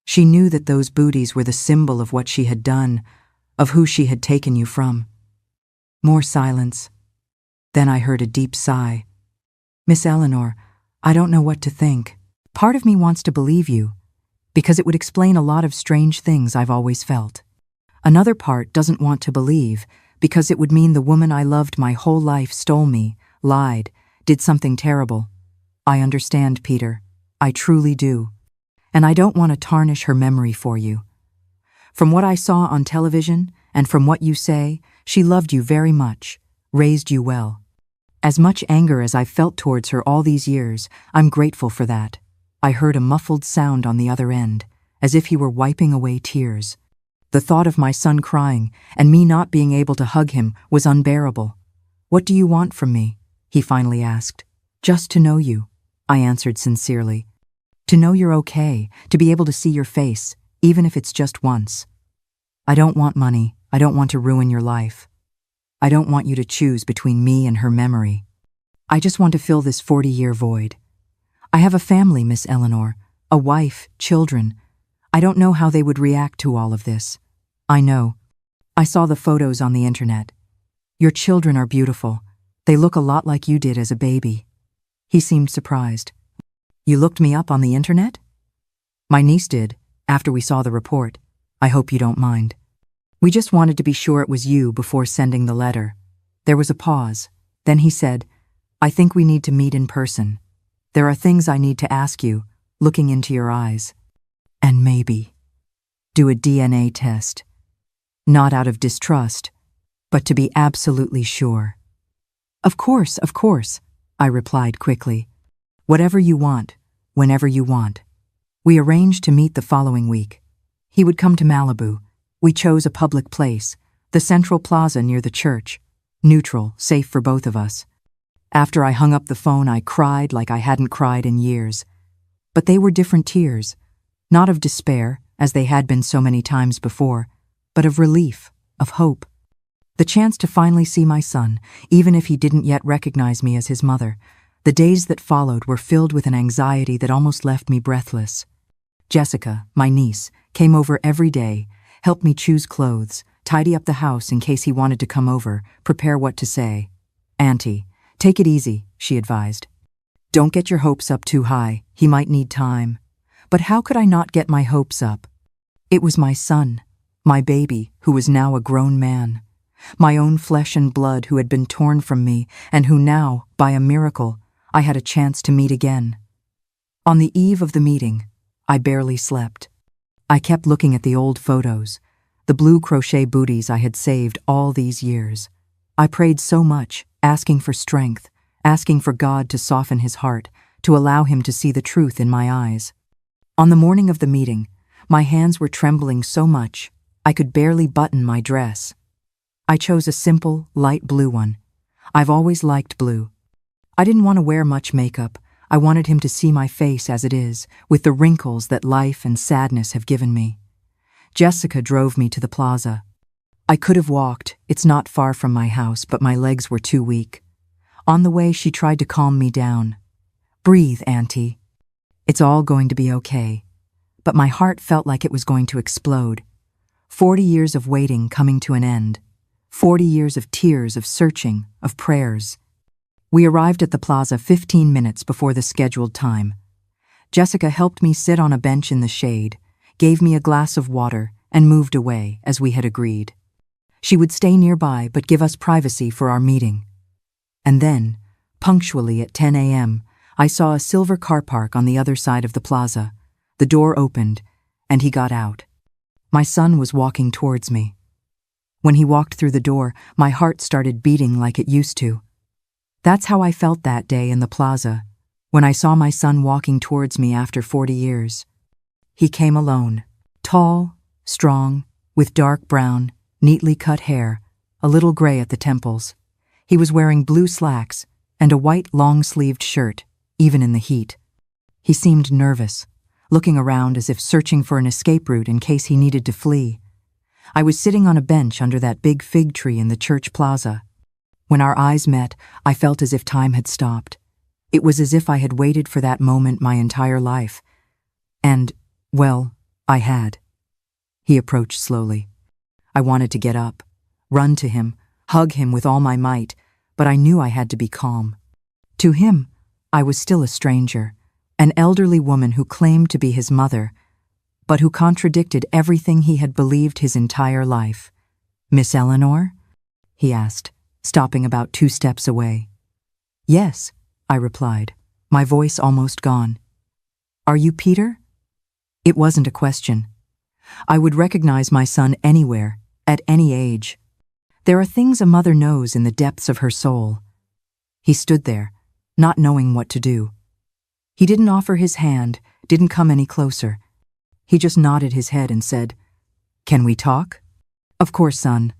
"She knew that those booties were the symbol of what she had done, of who she had taken you from." More silence. Then I heard a deep sigh. "Miss Eleanor, I don't know what to think. Part of me wants to believe you, because it would explain a lot of strange things I've always felt. Another part doesn't want to believe, because it would mean the woman I loved my whole life stole me, lied, did something terrible. I understand, Peter. I truly do. And I don't want to tarnish her memory for you. From what I saw on television, and from what you say, she loved you very much, raised you well. As much anger as I've felt towards her all these years, I'm grateful for that." I heard a muffled sound on the other end, as if he were wiping away tears. The thought of my son crying and me not being able to hug him was unbearable. "What do you want from me?" he finally asked. "Just to know you," I answered sincerely. "To know you're okay, to be able to see your face, even if it's just once. I don't want money. I don't want to ruin your life. I don't want you to choose between me and her memory. I just want to fill this 40-year void. I have a family, Miss Eleanor, a wife, children. I don't know how they would react to all of this. I know. I saw the photos on the internet. Your children are beautiful. They look a lot like you did as a baby." He seemed surprised. "You looked me up on the internet?" "My niece did, after we saw the report. I hope you don't mind. We just wanted to be sure it was you before sending the letter." There was a pause. Then he said, "I think we need to meet in person. There are things I need to ask you, looking into your eyes. And maybe do a DNA test. Not out of distrust, but to be absolutely sure." Of course," I replied quickly. "Whatever you want, whenever you want." We arranged to meet the following week. He would come to Malibu. We chose a public place, the Central Plaza near the church. Neutral, safe for both of us. After I hung up the phone, I cried like I hadn't cried in years. But they were different tears, not of despair, as they had been so many times before, but of relief, of hope. The chance to finally see my son, even if he didn't yet recognize me as his mother. The days that followed were filled with an anxiety that almost left me breathless. Jessica, my niece, came over every day, helped me choose clothes, tidy up the house in case he wanted to come over, prepare what to say. "Auntie, take it easy," she advised. "Don't get your hopes up too high, he might need time." But how could I not get my hopes up? It was my son, my baby, who was now a grown man. My own flesh and blood who had been torn from me and who now, by a miracle, I had a chance to meet again. On the eve of the meeting, I barely slept. I kept looking at the old photos, the blue crochet booties I had saved all these years. I prayed so much, asking for strength, asking for God to soften his heart, to allow him to see the truth in my eyes. On the morning of the meeting, my hands were trembling so much, I could barely button my dress. I chose a simple, light blue one. I've always liked blue. I didn't want to wear much makeup. I wanted him to see my face as it is, with the wrinkles that life and sadness have given me. Jessica drove me to the plaza. I could have walked, it's not far from my house, but my legs were too weak. On the way, she tried to calm me down. "Breathe, Auntie. It's all going to be okay." But my heart felt like it was going to explode. 40 years of waiting coming to an end. 40 years of tears, of searching, of prayers. We arrived at the plaza 15 minutes before the scheduled time. Jessica helped me sit on a bench in the shade, gave me a glass of water, and moved away, as we had agreed. She would stay nearby but give us privacy for our meeting. And then, punctually at 10 a.m., I saw a silver car park on the other side of the plaza. The door opened, and he got out. My son was walking towards me. When he walked through the door, my heart started beating like it used to. That's how I felt that day in the plaza, when I saw my son walking towards me after 40 years. He came alone, tall, strong, with dark brown, neatly cut hair, a little gray at the temples. He was wearing blue slacks and a white long-sleeved shirt, even in the heat. He seemed nervous, looking around as if searching for an escape route in case he needed to flee. I was sitting on a bench under that big fig tree in the church plaza. When our eyes met, I felt as if time had stopped. It was as if I had waited for that moment my entire life. And, well, I had. He approached slowly. I wanted to get up, run to him, hug him with all my might, but I knew I had to be calm. To him, I was still a stranger, an elderly woman who claimed to be his mother, but who contradicted everything he had believed his entire life. "Miss Eleanor?" he asked, stopping about 2 steps away. "Yes," I replied, my voice almost gone. "Are you Peter?" It wasn't a question. I would recognize my son anywhere, at any age. There are things a mother knows in the depths of her soul. He stood there, not knowing what to do. He didn't offer his hand, didn't come any closer. He just nodded his head and said, "Can we talk?" "Of course, son.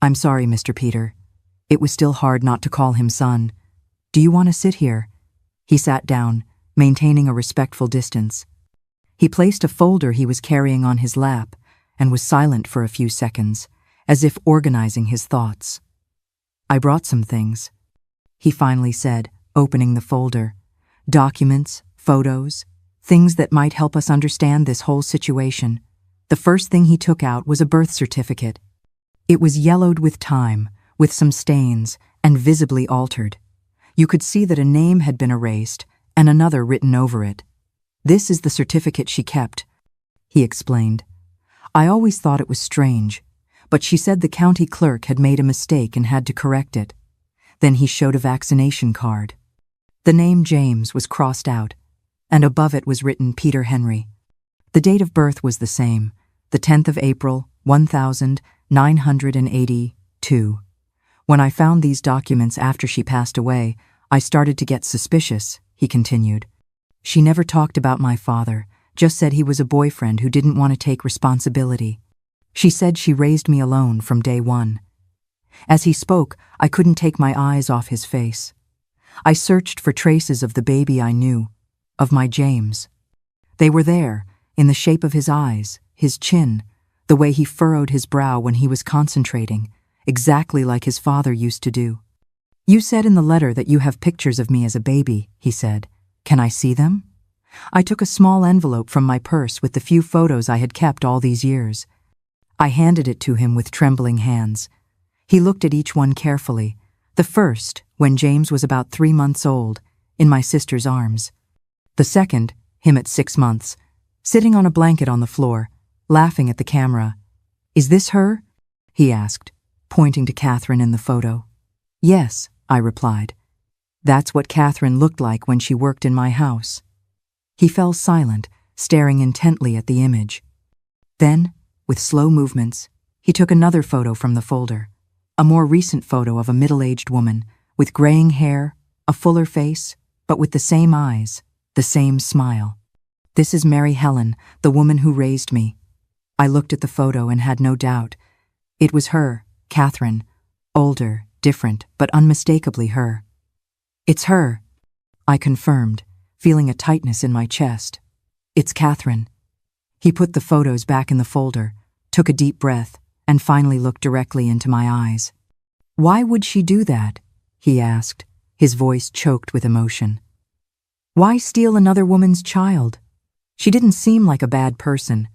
I'm sorry, Mr. Peter." It was still hard not to call him son. "Do you want to sit here?" He sat down, maintaining a respectful distance. He placed a folder he was carrying on his lap and was silent for a few seconds, as if organizing his thoughts. "I brought some things," he finally said, opening the folder. "Documents, photos, things that might help us understand this whole situation." The first thing he took out was a birth certificate. It was yellowed with time, with some stains, and visibly altered. You could see that a name had been erased and another written over it. "This is the certificate she kept," he explained. "I always thought it was strange, but she said the county clerk had made a mistake and had to correct it." Then he showed a vaccination card. The name James was crossed out, and above it was written Peter Henry. The date of birth was the same, the 10th of April, 1982. "When I found these documents after she passed away, I started to get suspicious," he continued. "She never talked about my father, just said he was a boyfriend who didn't want to take responsibility. She said she raised me alone from day one." As he spoke, I couldn't take my eyes off his face. I searched for traces of the baby I knew, of my James. They were there, in the shape of his eyes, his chin, the way he furrowed his brow when he was concentrating, exactly like his father used to do. "You said in the letter that you have pictures of me as a baby," he said. "Can I see them?" I took a small envelope from my purse with the few photos I had kept all these years. I handed it to him with trembling hands. He looked at each one carefully. The first, when James was about 3 months old, in my sister's arms. The second, him at 6 months, sitting on a blanket on the floor, laughing at the camera. "Is this her?" he asked, pointing to Catherine in the photo. "Yes," I replied. "That's what Catherine looked like when she worked in my house." He fell silent, staring intently at the image. Then, with slow movements, he took another photo from the folder, a more recent photo of a middle-aged woman, with graying hair, a fuller face, but with the same eyes, the same smile. "This is Mary Helen, the woman who raised me." I looked at the photo and had no doubt. It was her, Catherine, older, different, but unmistakably her. "It's her," I confirmed, feeling a tightness in my chest. "It's Catherine." He put the photos back in the folder, took a deep breath, and finally looked directly into my eyes. "Why would she do that?" he asked, his voice choked with emotion. "Why steal another woman's child? She didn't seem like a bad person.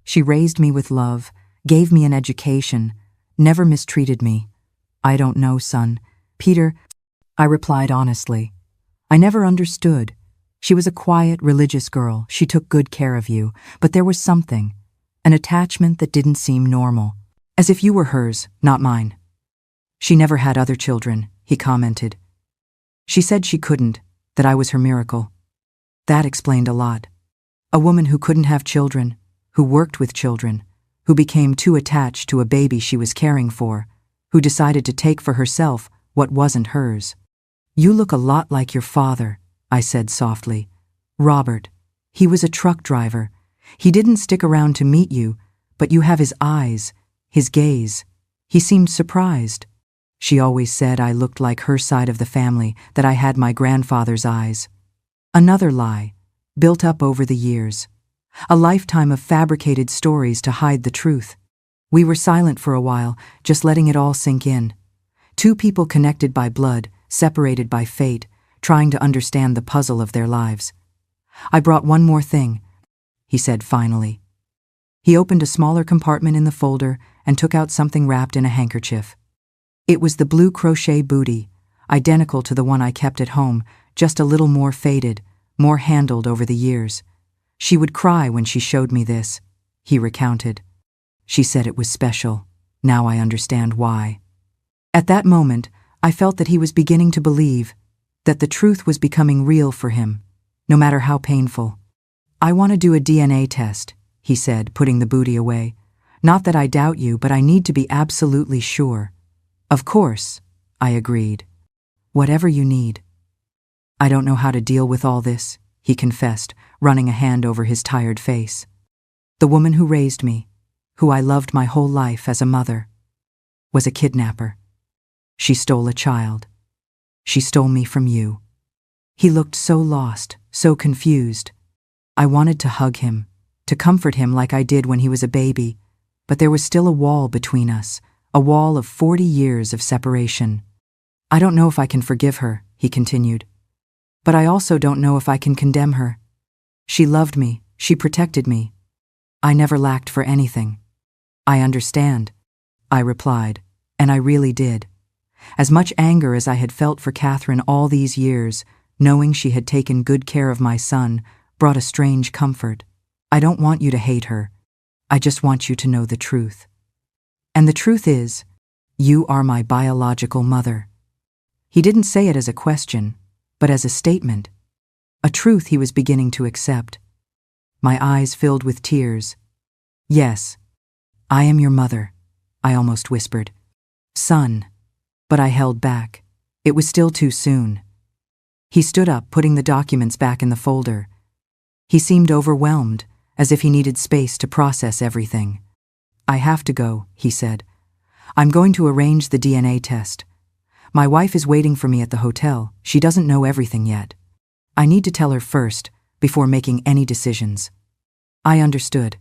She raised me with love, gave me an education, never mistreated me." "I don't know, son. Peter," I replied honestly. "I never understood. She was a quiet, religious girl. She took good care of you, but there was something, an attachment that didn't seem normal, as if you were hers, not mine." "She never had other children," he commented. "She said she couldn't, that I was her miracle." That explained a lot. A woman who couldn't have children, who worked with children, who became too attached to a baby she was caring for, who decided to take for herself what wasn't hers. "You look a lot like your father," I said softly. "Robert. He was a truck driver. He didn't stick around to meet you, but you have his eyes, his gaze. He seemed surprised." She always said I looked like her side of the family, that I had my grandfather's eyes. Another lie, built up over the years. A lifetime of fabricated stories to hide the truth. We were silent for a while, just letting it all sink in. Two people connected by blood, separated by fate, trying to understand the puzzle of their lives. "I brought one more thing," he said finally. He opened a smaller compartment in the folder and took out something wrapped in a handkerchief. It was the blue crochet bootie, identical to the one I kept at home, just a little more faded, more handled over the years. "She would cry when she showed me this," he recounted. "She said it was special. Now I understand why." At that moment, I felt that he was beginning to believe, that the truth was becoming real for him, no matter how painful. "I want to do a DNA test," he said, putting the booty away. "Not that I doubt you, but I need to be absolutely sure." "Of course," I agreed. "Whatever you need." "I don't know how to deal with all this," he confessed, running a hand over his tired face. "The woman who raised me, who I loved my whole life as a mother, was a kidnapper. She stole a child. She stole me from you." He looked so lost, so confused. I wanted to hug him, to comfort him like I did when he was a baby, but there was still a wall between us, a wall of 40 years of separation. "I don't know if I can forgive her," he continued. "But I also don't know if I can condemn her. She loved me, she protected me. I never lacked for anything." "I understand," I replied, and I really did. As much anger as I had felt for Catherine all these years, knowing she had taken good care of my son, brought a strange comfort. "I don't want you to hate her. I just want you to know the truth. And the truth is, you are my biological mother." He didn't say it as a question, but as a statement, a truth he was beginning to accept. My eyes filled with tears. "Yes, I am your mother," I almost whispered. "Son," but I held back. It was still too soon. He stood up, putting the documents back in the folder. He seemed overwhelmed, as if he needed space to process everything. "I have to go," he said. "I'm going to arrange the DNA test. My wife is waiting for me at the hotel. She doesn't know everything yet. I need to tell her first, before making any decisions." I understood.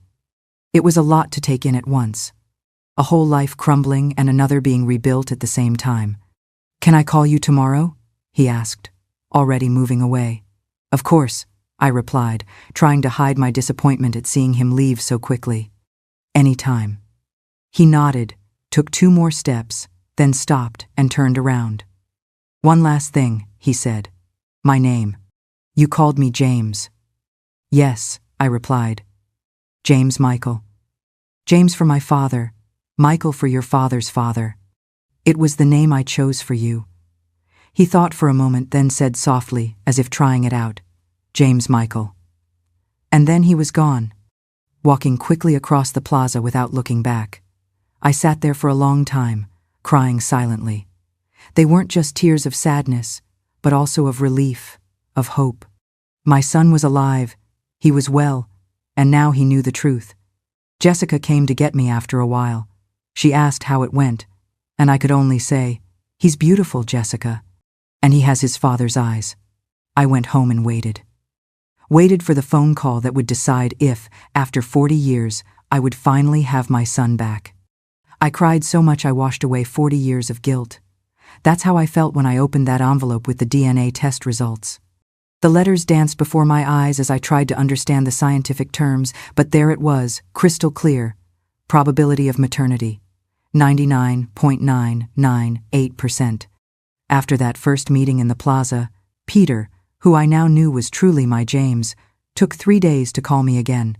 It was a lot to take in at once. A whole life crumbling and another being rebuilt at the same time. "Can I call you tomorrow?" he asked, already moving away. "Of course," I replied, trying to hide my disappointment at seeing him leave so quickly. "Any time." He nodded, took 2 more steps, then stopped and turned around. "One last thing," he said. "My name. You called me James." "Yes," I replied. "James Michael. James for my father, Michael for your father's father. It was the name I chose for you." He thought for a moment, then said softly, as if trying it out, "James Michael." And then he was gone, walking quickly across the plaza without looking back. I sat there for a long time, crying silently. They weren't just tears of sadness, but also of relief, of hope. My son was alive, he was well, and now he knew the truth. Jessica came to get me after a while. She asked how it went, and I could only say, "He's beautiful, Jessica, and he has his father's eyes." I went home and waited. Waited for the phone call that would decide if, after 40 years, I would finally have my son back. I cried so much I washed away 40 years of guilt. That's how I felt when I opened that envelope with the DNA test results. The letters danced before my eyes as I tried to understand the scientific terms, but there it was, crystal clear. Probability of maternity, 99.998%. After that first meeting in the plaza, Peter, who I now knew was truly my James, took 3 days to call me again.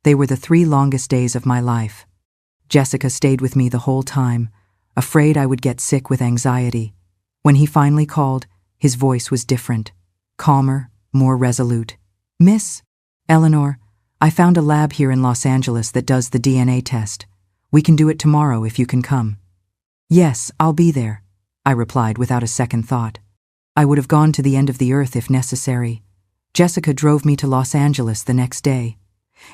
They were the 3 longest days of my life. Jessica stayed with me the whole time, afraid I would get sick with anxiety. When he finally called, his voice was different, calmer, more resolute. "Miss Eleanor, I found a lab here in Los Angeles that does the DNA test. We can do it tomorrow if you can come." "Yes, I'll be there," I replied without a second thought. I would have gone to the end of the earth if necessary. Jessica drove me to Los Angeles the next day.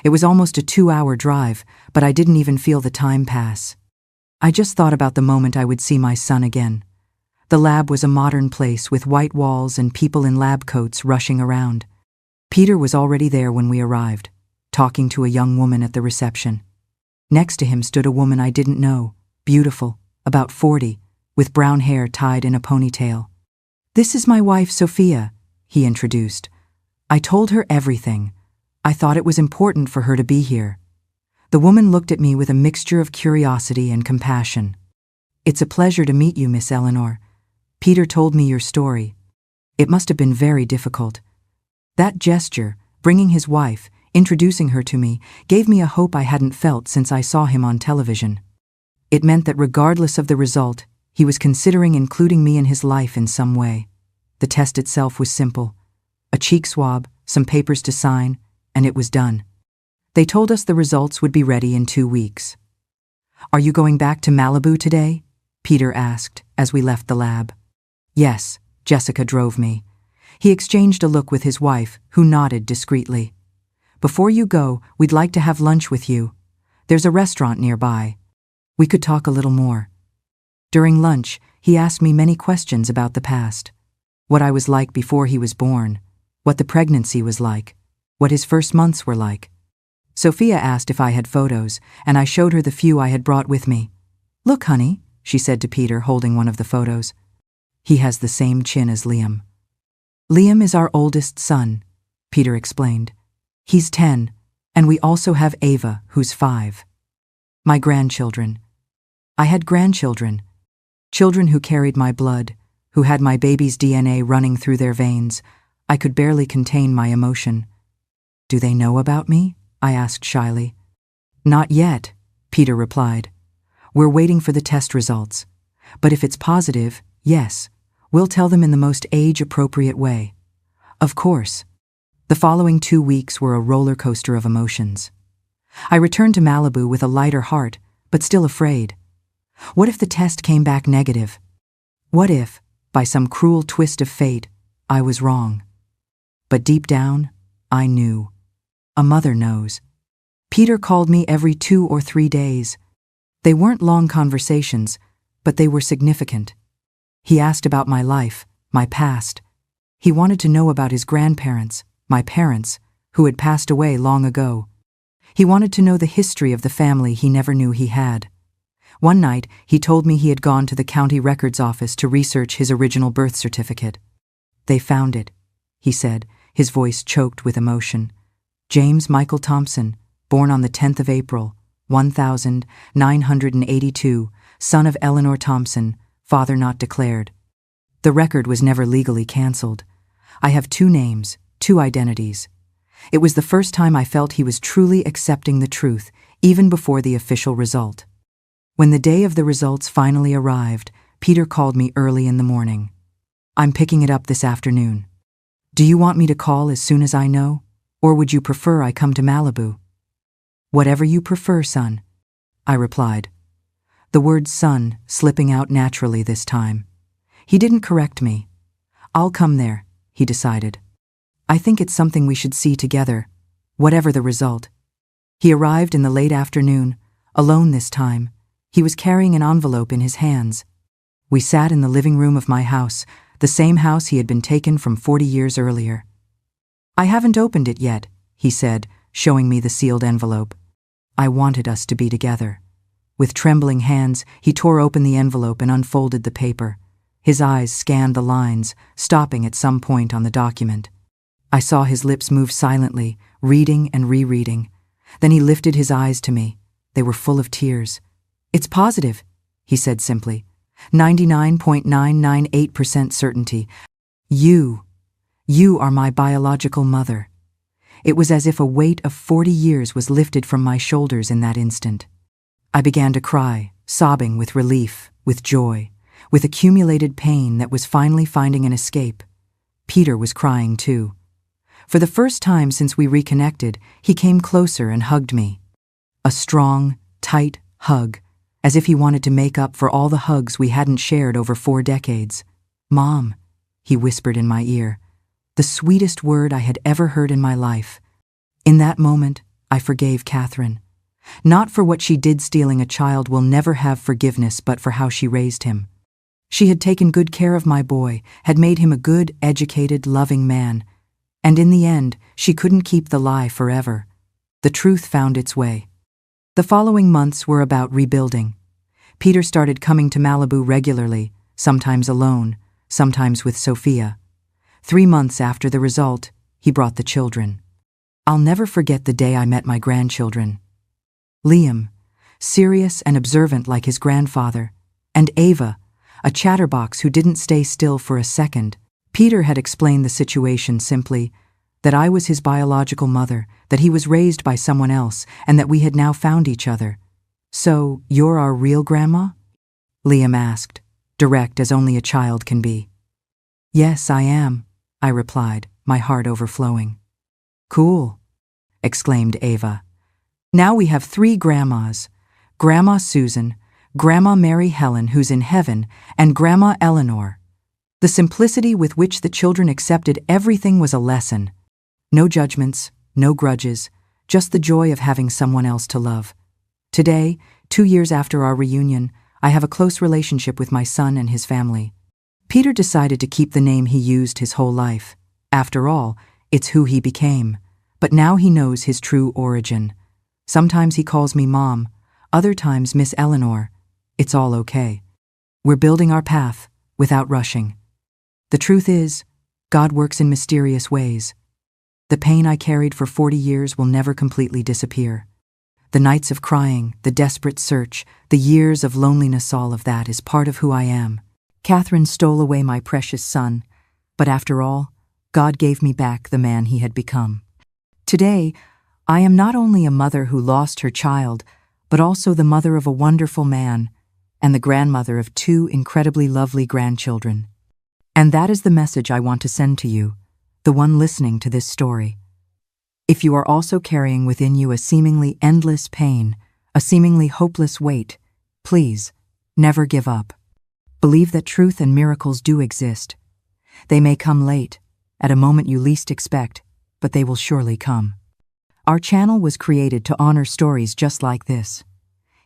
It was almost a 2-hour drive, but I didn't even feel the time pass. I just thought about the moment I would see my son again. The lab was a modern place with white walls and people in lab coats rushing around. Peter was already there when we arrived, talking to a young woman at the reception. Next to him stood a woman I didn't know, beautiful, about 40, with brown hair tied in a ponytail. "This is my wife, Sophia," he introduced. I told her everything. I thought it was important for her to be here. The woman looked at me with a mixture of curiosity and compassion. "It's a pleasure to meet you, Miss Eleanor. Peter told me your story. It must have been very difficult." That gesture, bringing his wife, introducing her to me, gave me a hope I hadn't felt since I saw him on television. It meant that regardless of the result, he was considering including me in his life in some way. The test itself was simple. A cheek swab, some papers to sign, and it was done. They told us the results would be ready in 2 weeks. "Are you going back to Malibu today?" Peter asked as we left the lab. "Yes," Jessica drove me. He exchanged a look with his wife, who nodded discreetly. "Before you go, we'd like to have lunch with you. There's a restaurant nearby. We could talk a little more." During lunch, he asked me many questions about the past. What I was like before he was born, what the pregnancy was like, what his first months were like. Sophia asked if I had photos, and I showed her the few I had brought with me. "Look, honey," she said to Peter, holding one of the photos. "He has the same chin as Liam." "Liam is our oldest son," Peter explained. "He's 10, and we also have Ava, who's 5. My grandchildren. I had grandchildren. Children who carried my blood, who had my baby's DNA running through their veins. I could barely contain my emotion. "Do they know about me?" I asked shyly. "Not yet," Peter replied. "We're waiting for the test results. But if it's positive, yes, we'll tell them in the most age-appropriate way." Of course. The following 2 weeks were a roller coaster of emotions. I returned to Malibu with a lighter heart, but still afraid. What if the test came back negative? What if, by some cruel twist of fate, I was wrong? But deep down, I knew. A mother knows. Peter called me every 2 or 3 days. They weren't long conversations, but they were significant. He asked about my life, my past. He wanted to know about his grandparents, my parents, who had passed away long ago. He wanted to know the history of the family he never knew he had. One night, he told me he had gone to the county records office to research his original birth certificate. "They found it," he said, his voice choked with emotion. "James Michael Thompson, born on the 10th of April, 1982, son of Eleanor Thompson, father not declared. The record was never legally cancelled. I have 2 names, 2 identities. It was the first time I felt he was truly accepting the truth, even before the official result. When the day of the results finally arrived, Peter called me early in the morning. "I'm picking it up this afternoon. Do you want me to call as soon as I know, or would you prefer I come to Malibu?" "Whatever you prefer, son," I replied, the word son slipping out naturally this time. He didn't correct me. "I'll come there," he decided. "I think it's something we should see together, whatever the result." He arrived in the late afternoon, alone this time. He was carrying an envelope in his hands. We sat in the living room of my house, the same house he had been taken from 40 years earlier. "I haven't opened it yet," he said, showing me the sealed envelope. I wanted us to be together. With trembling hands, he tore open the envelope and unfolded the paper. His eyes scanned the lines, stopping at some point on the document. I saw his lips move silently, reading and rereading. Then he lifted his eyes to me. They were full of tears. "It's positive," he said simply. 99.998% certainty. You are my biological mother." It was as if a weight of 40 years was lifted from my shoulders in that instant. I began to cry, sobbing with relief, with joy, with accumulated pain that was finally finding an escape. Peter was crying too. For the first time since we reconnected, he came closer and hugged me. A strong, tight hug, as if he wanted to make up for all the hugs we hadn't shared over 4 decades. "Mom," he whispered in my ear, the sweetest word I had ever heard in my life. In that moment, I forgave Catherine. Not for what she did stealing a child will never have forgiveness, but for how she raised him. She had taken good care of my boy, had made him a good, educated, loving man. And in the end, she couldn't keep the lie forever. The truth found its way. The following months were about rebuilding. Peter started coming to Malibu regularly, sometimes alone, sometimes with Sophia. 3 months after the result, he brought the children. I'll never forget the day I met my grandchildren. Liam, serious and observant like his grandfather, and Ava, a chatterbox who didn't stay still for a second. Peter had explained the situation simply, that I was his biological mother, that he was raised by someone else, and that we had now found each other. "So, you're our real grandma?" Liam asked, direct as only a child can be. "Yes, I am," I replied, my heart overflowing. "Cool," exclaimed Ava. "Now we have 3 grandmas, Grandma Susan, Grandma Mary Helen, who's in heaven, and Grandma Eleanor." The simplicity with which the children accepted everything was a lesson. No judgments, no grudges, just the joy of having someone else to love. Today, 2 years after our reunion, I have a close relationship with my son and his family. Peter decided to keep the name he used his whole life. After all, it's who he became. But now he knows his true origin. Sometimes he calls me Mom, other times Miss Eleanor. It's all okay. We're building our path, without rushing. The truth is, God works in mysterious ways. The pain I carried for 40 years will never completely disappear. The nights of crying, the desperate search, the years of loneliness, all of that is part of who I am. Catherine stole away my precious son, but after all, God gave me back the man he had become. Today, I am not only a mother who lost her child, but also the mother of a wonderful man and the grandmother of 2 incredibly lovely grandchildren. And that is the message I want to send to you, the one listening to this story. If you are also carrying within you a seemingly endless pain, a seemingly hopeless weight, please, never give up. Believe that truth and miracles do exist. They may come late, at a moment you least expect, but they will surely come. Our channel was created to honor stories just like this.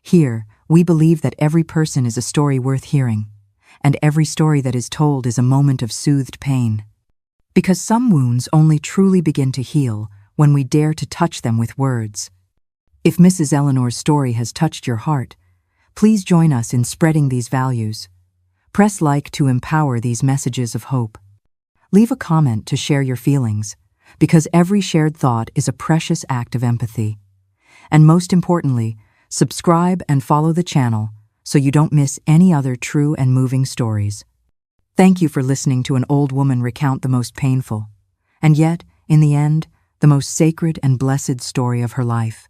Here, we believe that every person is a story worth hearing, and every story that is told is a moment of soothed pain. Because some wounds only truly begin to heal when we dare to touch them with words. If Mrs. Eleanor's story has touched your heart, Please join us in spreading these values. Press like to empower these messages of hope. Leave a comment to share your feelings, because every shared thought is a precious act of empathy. And most importantly, subscribe and follow the channel so you don't miss any other true and moving stories. Thank you for listening to an old woman recount the most painful, and yet, in the end, the most sacred and blessed story of her life.